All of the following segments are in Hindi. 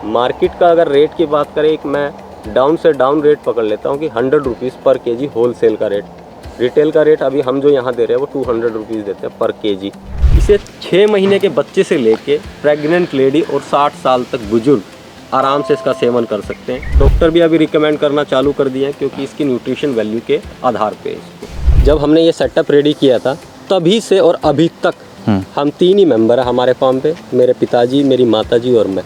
मार्केट का अगर रेट की बात करें, एक मैं डाउन से डाउन रेट पकड़ लेता हूँ कि 100 रुपीज़ पर केजी होलसेल का रेट। रिटेल का रेट अभी हम जो यहाँ दे रहे हैं वो 200 रुपीज़ देते हैं पर केजी। इसे 6 महीने के बच्चे से लेके प्रेग्नेंट लेडी और 60 साल तक बुजुर्ग आराम से इसका सेवन कर सकते हैं। डॉक्टर भी अभी रिकमेंड करना चालू कर दिए हैं क्योंकि इसकी न्यूट्रिशन वैल्यू के आधार पे इसको। जब हमने ये सेटअप रेडी किया था तभी से और अभी तक हम 3 ही मेंबर हैं हमारे फार्म पे, मेरे पिताजी, मेरी माताजी और मैं।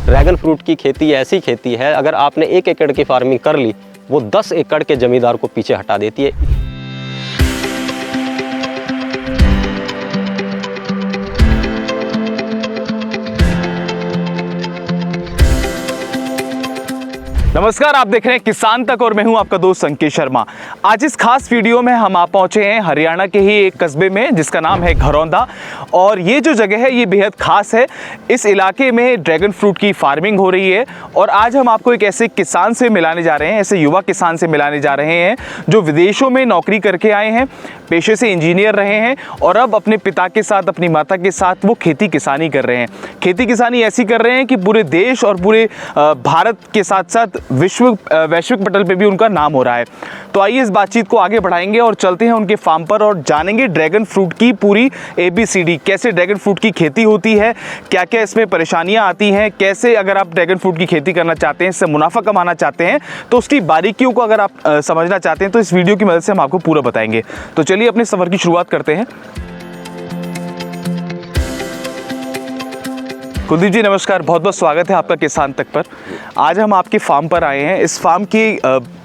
ड्रैगन फ्रूट की खेती ऐसी खेती है, अगर आपने 1 एकड़ की फार्मिंग कर ली वो 10 एकड़ के जमींदार को पीछे हटा देती है। नमस्कार, आप देख रहे हैं किसान तक और मैं हूं आपका दोस्त संकेत शर्मा। आज इस खास वीडियो में हम आप पहुंचे हैं हरियाणा के ही एक कस्बे में जिसका नाम है घरौंदा। और ये जो जगह है ये बेहद खास है। इस इलाके में ड्रैगन फ्रूट की फार्मिंग हो रही है और आज हम आपको एक ऐसे किसान से मिलाने जा रहे हैं, ऐसे युवा किसान से मिलाने जा रहे हैं जो विदेशों में नौकरी करके आए हैं, पेशे से इंजीनियर रहे हैं और अब अपने पिता के साथ, अपनी माता के साथ वो खेती किसानी कर रहे हैं। खेती किसानी ऐसी कर रहे हैं कि पूरे देश और पूरे भारत के साथ साथ वैश्विक पटल पे भी उनका नाम हो रहा है। तो आइए इस बातचीत को आगे बढ़ाएंगे और चलते हैं उनके फार्म पर और जानेंगे ड्रैगन फ्रूट की पूरी ABCD, कैसे ड्रैगन फ्रूट की खेती होती है, क्या क्या इसमें परेशानियां आती हैं, कैसे अगर आप ड्रैगन फ्रूट की खेती करना चाहते हैं, इससे मुनाफा कमाना चाहते हैं तो उसकी बारीकियों को अगर आप समझना चाहते हैं तो इस वीडियो की मदद से हम आपको पूरा बताएंगे। तो चलिए अपने सफर की शुरुआत करते हैं। कुलदीप जी नमस्कार, बहुत बहुत स्वागत है आपका किसान तक पर। आज हम आपके फार्म पर आए हैं। इस फार्म के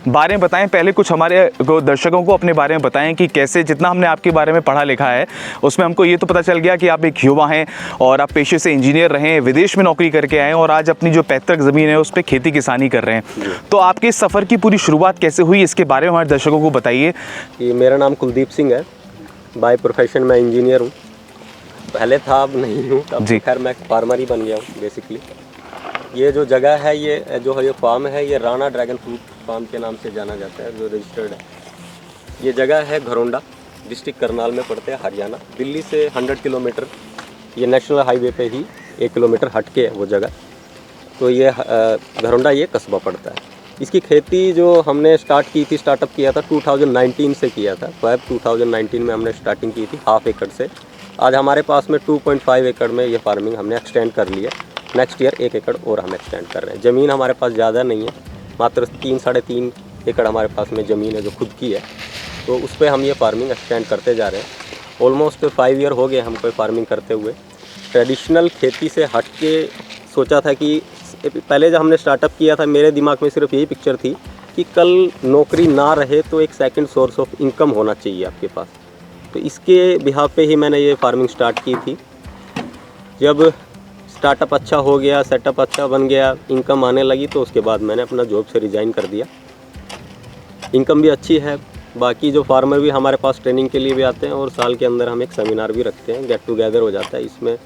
बारे में बताएं, पहले कुछ हमारे दर्शकों को अपने बारे में बताएं कि कैसे, जितना हमने आपके बारे में पढ़ा लिखा है उसमें हमको ये तो पता चल गया कि आप एक युवा हैं और आप पेशे से इंजीनियर रहे हैं, विदेश में नौकरी करके आए हैं और आज अपनी जो पैतृक ज़मीन है उस पर खेती किसानी कर रहे हैं। तो आपके इस सफ़र की पूरी शुरुआत कैसे हुई, इसके बारे में हमारे दर्शकों को बताइए। मेरा नाम कुलदीप सिंह है, बाय प्रोफेशन मैं इंजीनियर हूँ। पहले था, अब नहीं हूँ, अब खैर मैं फार्मर ही बन गया हूँ बेसिकली। ये जो जगह है, ये जो है ये फार्म है, ये राणा ड्रैगन फ्रूट फार्म के नाम से जाना जाता है, जो रजिस्टर्ड है। ये जगह है घरौंडा, डिस्ट्रिक्ट करनाल में पड़ते हैं, हरियाणा। दिल्ली से 100 किलोमीटर, ये नेशनल हाईवे पे ही 1 किलोमीटर हट के है वो जगह। तो ये घरौंडा ये कस्बा पड़ता है। इसकी खेती जो हमने स्टार्टअप किया था 2019 से किया था। तो 2019 में हमने स्टार्टिंग की थी ½ एकड़ से। आज हमारे पास में 2.5 एकड़ में ये फार्मिंग हमने एक्सटेंड कर लिया। नेक्स्ट ईयर 1 एकड़ और हम एक्सटेंड कर रहे हैं। ज़मीन हमारे पास ज़्यादा नहीं है, मात्र 3-3.5 एकड़ हमारे पास में ज़मीन है जो खुद की है। तो उस पर हम ये फार्मिंग एक्सटेंड करते जा रहे हैं। ऑलमोस्ट 5 ईयर हो गए हमको फार्मिंग करते हुए। ट्रेडिशनल खेती से हट के सोचा था कि पहले जब हमने स्टार्टअप किया था मेरे दिमाग में सिर्फ यही पिक्चर थी कि कल नौकरी ना रहे तो एक सेकंड सोर्स ऑफ इनकम होना चाहिए आपके पास। तो इसके बिहाफ पे ही मैंने ये फार्मिंग स्टार्ट की थी। जब स्टार्टअप अच्छा हो गया, सेटअप अच्छा बन गया, इनकम आने लगी, तो उसके बाद मैंने अपना जॉब से रिज़ाइन कर दिया। इनकम भी अच्छी है। बाकी जो फार्मर भी हमारे पास ट्रेनिंग के लिए भी आते हैं और साल के अंदर हम एक सेमिनार भी रखते हैं, गेट टुगेदर हो जाता है। इसमें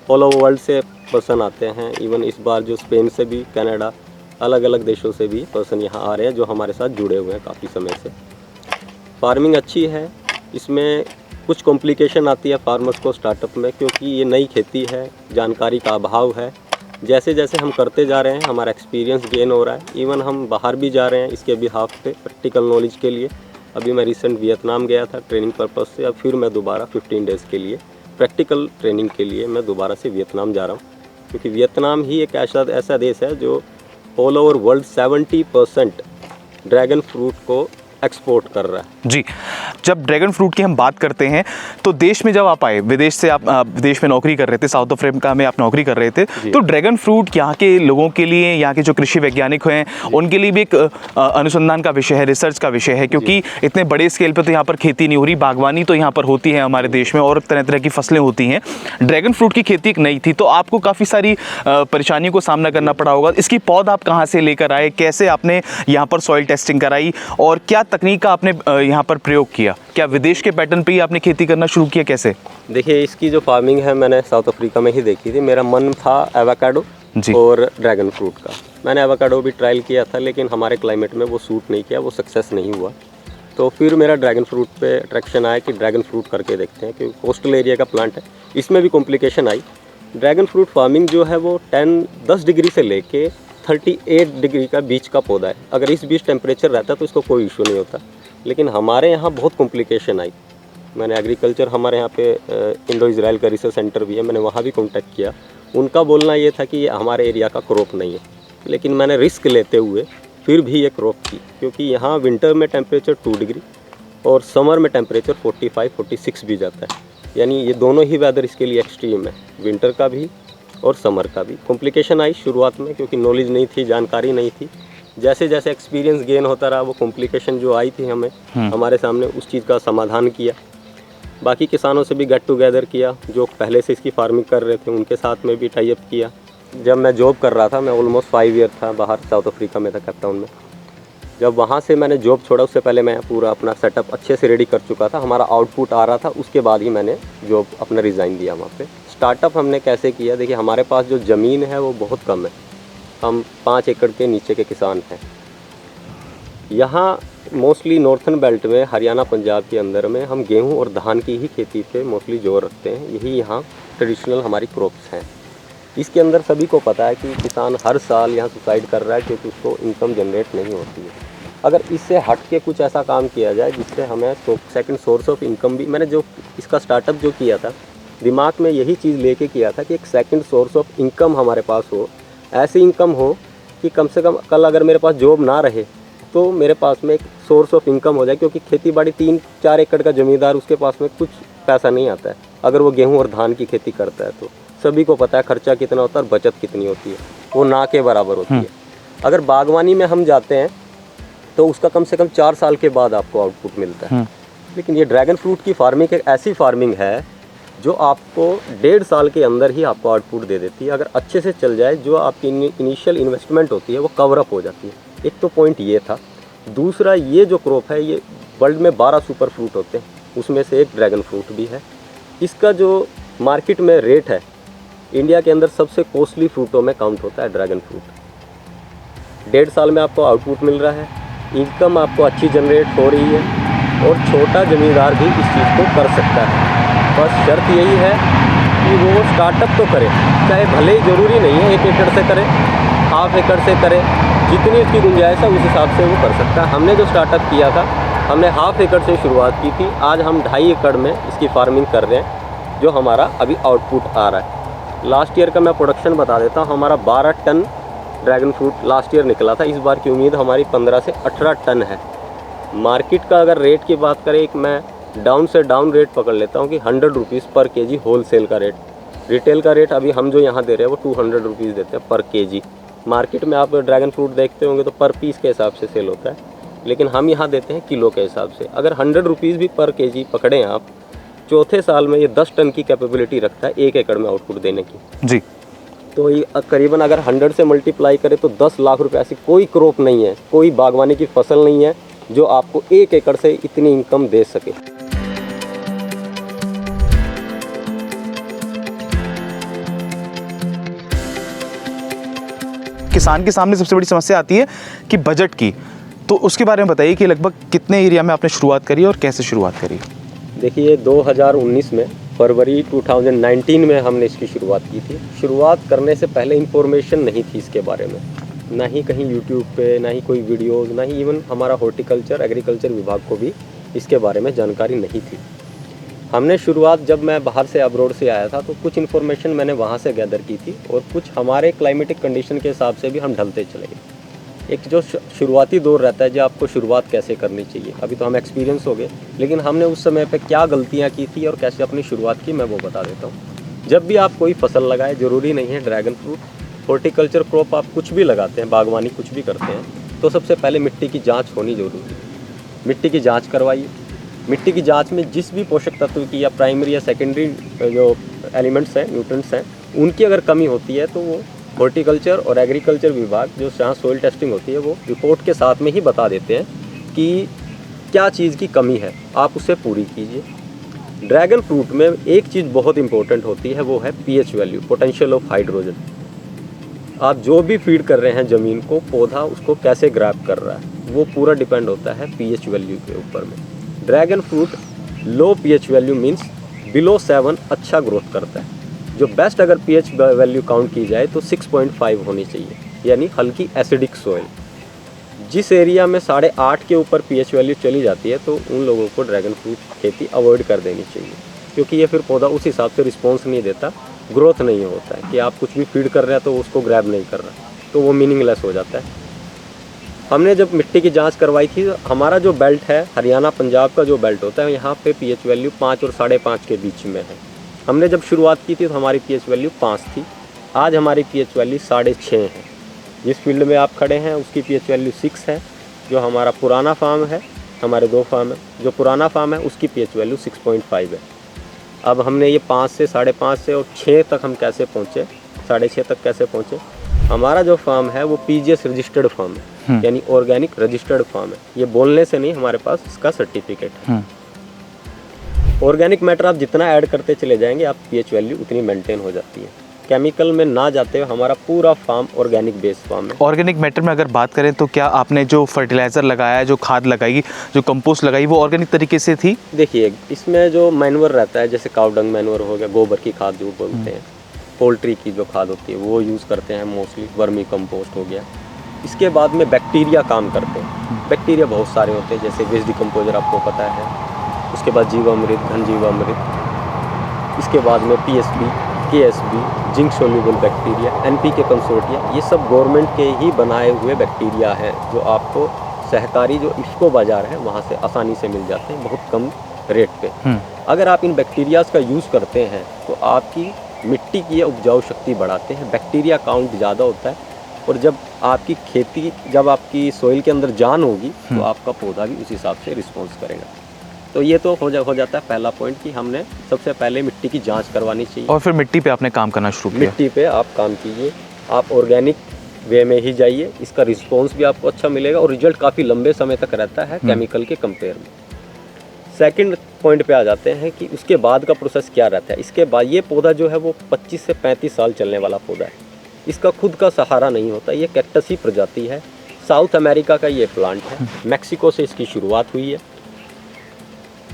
ऑल ओवर वर्ल्ड से पर्सन आते हैं। इवन इस बार जो स्पेन से भी, कनाडा, अलग अलग देशों से भी पर्सन यहाँ आ रहे हैं जो हमारे साथ जुड़े हुए हैं काफ़ी समय से। फार्मिंग अच्छी है। इसमें कुछ कॉम्प्लिकेशन आती है फार्मर्स को स्टार्टअप में, क्योंकि ये नई खेती है, जानकारी का अभाव है। जैसे जैसे हम करते जा रहे हैं हमारा एक्सपीरियंस गेन हो रहा है। इवन हम बाहर भी जा रहे हैं इसके बिहाफ पे प्रैक्टिकल नॉलेज के लिए। अभी मैं रिसेंट वियतनाम गया था ट्रेनिंग पर्पज़ से। अब फिर मैं दोबारा 15 डेज़ के लिए प्रैक्टिकल ट्रेनिंग के लिए मैं दोबारा से वियतनाम जा रहा हूँ, क्योंकि वियतनाम ही एक ऐसा देश है जो all over world 70% dragon fruit को एक्सपोर्ट कर रहा है। जी, जब ड्रैगन फ्रूट की हम बात करते हैं तो देश में जब आप आए, विदेश से आप विदेश में नौकरी कर रहे थे, साउथ अफ्रीका में आप नौकरी कर रहे थे, तो ड्रैगन फ्रूट यहाँ के लोगों के लिए, यहाँ के जो कृषि वैज्ञानिक हैं उनके लिए भी एक अनुसंधान का विषय है, रिसर्च का विषय है, क्योंकि इतने बड़े स्केल पर तो यहाँ पर खेती नहीं हो रही। बागवानी तो यहाँ पर होती है हमारे देश में और तरह तरह की फसलें होती हैं। ड्रैगन फ्रूट की खेती एक नई थी, तो आपको काफ़ी सारी परेशानियों को सामना करना पड़ा होगा। इसकी पौध आप कहाँ से लेकर आए, कैसे आपने यहाँ पर सॉइल टेस्टिंग कराई और क्या तकनीक का आपने यहाँ पर प्रयोग किया? क्या विदेश के पैटर्न पे ही आपने खेती करना शुरू किया, कैसे? देखिए, इसकी जो फार्मिंग है मैंने साउथ अफ्रीका में ही देखी थी। मेरा मन था एवोकाडो और ड्रैगन फ्रूट का। मैंने एवोकाडो भी ट्रायल किया था, लेकिन हमारे क्लाइमेट में वो सूट नहीं किया, वो सक्सेस नहीं हुआ। तो फिर मेरा ड्रैगन फ्रूट पे अट्रैक्शन आया कि ड्रैगन फ्रूट करके देखते हैं, क्योंकि कोस्टल एरिया का प्लांट है। इसमें भी कॉम्प्लिकेशन आई ड्रैगन फ्रूट फार्मिंग जो है वो 10 डिग्री से लेके 38 डिग्री का बीच का पौधा है। अगर इस बीच टेम्परेचर रहता तो इसको कोई इशू नहीं होता, लेकिन हमारे यहाँ बहुत कॉम्प्लिकेशन आई। मैंने एग्रीकल्चर, हमारे यहाँ पे इंडो इज़राइल का रिसर्च सेंटर भी है, मैंने वहाँ भी कांटेक्ट किया। उनका बोलना ये था कि ये हमारे एरिया का क्रॉप नहीं है, लेकिन मैंने रिस्क लेते हुए फिर भी ये क्रॉप की, क्योंकि यहाँ विंटर में टेम्परेचर 2 डिग्री और समर में टेम्परेचर 45-46 भी जाता है। यानी ये दोनों ही वेदर इसके लिए एक्सट्रीम है, विंटर का भी और समर का भी। कॉम्प्लिकेशन आई शुरुआत में, क्योंकि नॉलेज नहीं थी, जानकारी नहीं थी। जैसे जैसे एक्सपीरियंस गेन होता रहा, वो कॉम्प्लिकेशन जो आई थी हमें हमारे सामने, उस चीज़ का समाधान किया। बाकी किसानों से भी गेट टुगेदर किया, जो पहले से इसकी फार्मिंग कर रहे थे, उनके साथ में भी टाई अप किया। जब मैं जॉब कर रहा था, मैं ऑलमोस्ट 5 ईयर था बाहर, साउथ अफ्रीका में था, केप टाउन में। जब वहाँ से मैंने जॉब छोड़ा, उससे पहले मैं पूरा अपना सेटअप अच्छे से रेडी कर चुका था, हमारा आउटपुट आ रहा था। उसके बाद ही मैंने जॉब अपना रिज़ाइन दिया वहाँ पे। स्टार्टअप हमने कैसे किया, देखिए हमारे पास जो ज़मीन है वो बहुत कम है, हम 5 एकड़ के नीचे के किसान हैं। यहाँ मोस्टली नॉर्थन बेल्ट में, हरियाणा पंजाब के अंदर में हम गेहूँ और धान की ही खेती पे मोस्टली जोर रखते हैं। यही यहाँ ट्रेडिशनल हमारी क्रॉप्स हैं। इसके अंदर सभी को पता है कि किसान हर साल यहाँ सुसाइड कर रहा है, क्योंकि उसको इनकम जनरेट नहीं होती है। अगर इससे हट के कुछ ऐसा काम किया जाए जिससे हमें सेकंड सोर्स ऑफ इनकम भी, मैंने जो इसका स्टार्टअप जो किया था, दिमाग में यही चीज़ लेके किया था कि एक सेकंड सोर्स ऑफ इनकम हमारे पास हो। ऐसी इनकम हो कि कम से कम कल अगर मेरे पास जॉब ना रहे तो मेरे पास में एक सोर्स ऑफ इनकम हो जाए, क्योंकि खेती बाड़ी 3-4 एकड़ का ज़मींदार, उसके पास में कुछ पैसा नहीं आता है। अगर वो गेहूँ और धान की खेती करता है तो सभी को पता है खर्चा कितना होता है और बचत कितनी होती है, वो ना के बराबर होती है। अगर बागवानी में हम जाते हैं तो उसका कम से कम 4 साल के बाद आपको आउटपुट मिलता है, लेकिन ये ड्रैगन फ्रूट की फार्मिंग एक ऐसी फार्मिंग है जो आपको 1.5 साल के अंदर ही आपको आउटपुट दे देती है। अगर अच्छे से चल जाए, जो आपकी इनिशियल इन्वेस्टमेंट होती है वो कवर अप हो जाती है। एक तो पॉइंट ये था। दूसरा, ये जो क्रॉप है, ये वर्ल्ड में 12 सुपर फ्रूट होते हैं, उसमें से एक ड्रैगन फ्रूट भी है। इसका जो मार्केट में रेट है, इंडिया के अंदर सबसे कॉस्टली फ्रूटों में काउंट होता है ड्रैगन फ्रूट। 1.5 साल में आपको आउटपुट मिल रहा है, इनकम आपको अच्छी जनरेट हो रही है, और छोटा ज़मींदार भी इस चीज़ को कर सकता है। बस शर्त यही है कि वो स्टार्टअप तो करे, चाहे भले ही ज़रूरी नहीं है 1 एकड़ से करे, हाफ एकड़ से करे, जितनी उसकी गुंजाइश है उस हिसाब से वो कर सकता है। हमने जो स्टार्टअप किया था, हमने हाफ एकड़ से शुरुआत की थी। आज हम 2.5 एकड़ में इसकी फार्मिंग कर रहे हैं, जो हमारा अभी आउटपुट आ रहा है। लास्ट ईयर का मैं प्रोडक्शन बता देता हूँ, हमारा 12 ton dragon fruit last year निकला था। इस बार की उम्मीद हमारी 15 से 18 टन है। मार्केट का अगर रेट की बात करें, एक मैं डाउन से डाउन रेट पकड़ लेता हूँ कि 100 रुपीज़ पर केजी होल सेल का रेट। रिटेल का रेट अभी हम जो यहाँ दे रहे हैं वो 200 रुपीज़ देते हैं पर केजी। मार्केट में आप ड्रैगन फ्रूट देखते होंगे तो पर पीस के हिसाब से सेल होता है, लेकिन हम यहाँ देते हैं किलो के हिसाब से। अगर 100 रुपीज़ भी पर केजी पकड़ें आप, चौथे साल में ये 10 टन की कैपेबिलिटी रखता है 1 एकड़ में आउटपुट देने की जी। तो ये करीबन अगर 100 से मल्टीप्लाई करें तो 10 लाख रुपए। ऐसी कोई क्रॉप नहीं है, कोई बागवानी की फसल नहीं है जो आपको 1 एकड़ से इतनी इनकम दे सके। किसान के सामने सबसे बड़ी समस्या आती है कि बजट की, तो उसके बारे में बताइए कि लगभग कितने एरिया में आपने शुरुआत करी और कैसे शुरुआत करी? देखिए 2019 में, फरवरी 2019 में हमने इसकी शुरुआत की थी। शुरुआत करने से पहले इंफॉर्मेशन नहीं थी इसके बारे में, ना ही कहीं यूट्यूब पे, ना ही कोई वीडियोज़, ना ही इवन हमारा हॉर्टिकल्चर एग्रीकल्चर विभाग को भी इसके बारे में जानकारी नहीं थी। हमने शुरुआत, जब मैं बाहर से अब्रॉड से आया था तो कुछ इन्फॉर्मेशन मैंने वहाँ से गैदर की थी, और कुछ हमारे क्लाइमेटिक कंडीशन के हिसाब से भी हम ढलते चले गए। एक जो शुरुआती दौर रहता है, जो आपको शुरुआत कैसे करनी चाहिए, अभी तो हम एक्सपीरियंस हो गए, लेकिन हमने उस समय पे क्या गलतियाँ की थी और कैसे अपनी शुरुआत की, मैं वो बता देता हूँ। जब भी आप कोई फसल लगाए, ज़रूरी नहीं है ड्रैगन फ्रूट, हॉर्टिकल्चर क्रॉप आप कुछ भी लगाते हैं, बागवानी कुछ भी करते हैं, तो सबसे पहले मिट्टी की जाँच होनी ज़रूरी है। मिट्टी की जाँच करवाइए। मिट्टी की जांच में जिस भी पोषक तत्व की या प्राइमरी या सेकेंडरी जो एलिमेंट्स हैं, न्यूट्रिएंट्स हैं, उनकी अगर कमी होती है तो वो हॉर्टिकल्चर और एग्रीकल्चर विभाग, जो जहाँ सोइल टेस्टिंग होती है, वो रिपोर्ट के साथ में ही बता देते हैं कि क्या चीज़ की कमी है, आप उसे पूरी कीजिए। ड्रैगन फ्रूट में एक चीज़ बहुत इंपॉर्टेंट होती है, वो है pH value, potential of hydrogen. आप जो भी फीड कर रहे हैं ज़मीन को, पौधा उसको कैसे ग्रैब कर रहा है, वो पूरा डिपेंड होता है पीएच वैल्यू के ऊपर में। ड्रैगन फ्रूट लो पीएच वैल्यू मीन्स बिलो 7 अच्छा ग्रोथ करता है। जो बेस्ट अगर पीएच वैल्यू काउंट की जाए तो 6.5 होनी चाहिए, यानी हल्की एसिडिक सोइल। जिस एरिया में 8.5 के ऊपर पीएच वैल्यू चली जाती है तो उन लोगों को ड्रैगन फ्रूट खेती अवॉइड कर देनी चाहिए, क्योंकि ये फिर पौधा उस हिसाब से रिस्पॉन्स नहीं देता, ग्रोथ नहीं होता है कि आप कुछ भी फीड कर रहे हैं तो उसको ग्रैब नहीं कर रहा, तो वो मीनिंगलेस हो जाता है। हमने जब मिट्टी की जांच करवाई थी, हमारा जो बेल्ट है हरियाणा पंजाब का जो बेल्ट होता है, यहाँ पे पीएच वैल्यू 5 और 5.5 के बीच में है। हमने जब शुरुआत की थी तो हमारी पीएच वैल्यू 5 थी, आज हमारी पीएच वैल्यू 6.5 है। जिस फील्ड में आप खड़े हैं उसकी पीएच वैल्यू 6 है। जो हमारा पुराना फार्म है, हमारे 2 फार्म है, जो पुराना फार्म है उसकी पीएच वैल्यू 6.5 है। अब हमने ये 5 से 5.5 से और 6 तक हम कैसे पहुँचे, 6.5 तक कैसे पहुँचे? हमारा जो फार्म है वो पीजीएस रजिस्टर्ड फार्म है, यानी ऑर्गेनिक रजिस्टर्ड फार्म है। ये बोलने से नहीं, हमारे पास इसका सर्टिफिकेट है। ऑर्गेनिक मैटर आप जितना ऐड करते चले जाएंगे, आप पीएच वैल्यू उतनी मेंटेन हो जाती है। केमिकल में ना जाते हुए हमारा पूरा फार्म ऑर्गेनिक बेस फार्म है। ऑर्गेनिक मैटर में अगर बात करें तो क्या आपने जो फर्टिलाइज़र लगाया, जो खाद लगाई, जो कंपोस्ट लगाई, वो ऑर्गेनिक तरीके से थी? देखिए, इसमें जो मैन्योर रहता है, जैसे काउडंग मैन्योर हो गया, गोबर की खाद जो बोलते हैं, पोल्ट्री की जो खाद होती है वो यूज़ करते हैं मोस्टली, वर्मी कंपोस्ट हो गया। इसके बाद में बैक्टीरिया काम करते हैं। बैक्टीरिया बहुत सारे होते हैं, जैसे वेस्ट डिकम्पोजर आपको पता है, उसके बाद जीवामृत, घन जीवामृत, इसके बाद में PSB, KSB, zinc soluble bacteria, NPK consortia, ये सब गवर्नमेंट के ही बनाए हुए बैक्टीरिया हैं, जो आपको सहकारी जो इफ्को बाज़ार है वहाँ से आसानी से मिल जाते हैं बहुत कम रेट पे। अगर आप इन बैक्टीरियाज़ का यूज़ करते हैं तो आपकी मिट्टी की उपजाऊ शक्ति बढ़ाते हैं, बैक्टीरिया काउंट ज़्यादा होता है, और जब आपकी खेती, जब आपकी सॉइल के अंदर जान होगी तो आपका पौधा भी उस हिसाब से रिस्पॉन्स करेगा। तो ये तो हो जाता है पहला पॉइंट कि हमने सबसे पहले मिट्टी की जांच करवानी चाहिए। और फिर मिट्टी पे आपने काम करना शुरू किया? मिट्टी पे आप काम कीजिए, आप ऑर्गेनिक वे में ही जाइए, इसका रिस्पॉन्स भी आपको अच्छा मिलेगा और रिजल्ट काफ़ी लंबे समय तक रहता है केमिकल के कंपेयर में। सेकंड पॉइंट पे आ जाते हैं कि उसके बाद का प्रोसेस क्या रहता है। इसके बाद ये पौधा जो है वो 25 से 35 साल चलने वाला पौधा है। इसका खुद का सहारा नहीं होता, ये कैक्टस ही प्रजाति है, साउथ अमेरिका का ये प्लांट है, मैक्सिको से इसकी शुरुआत हुई है।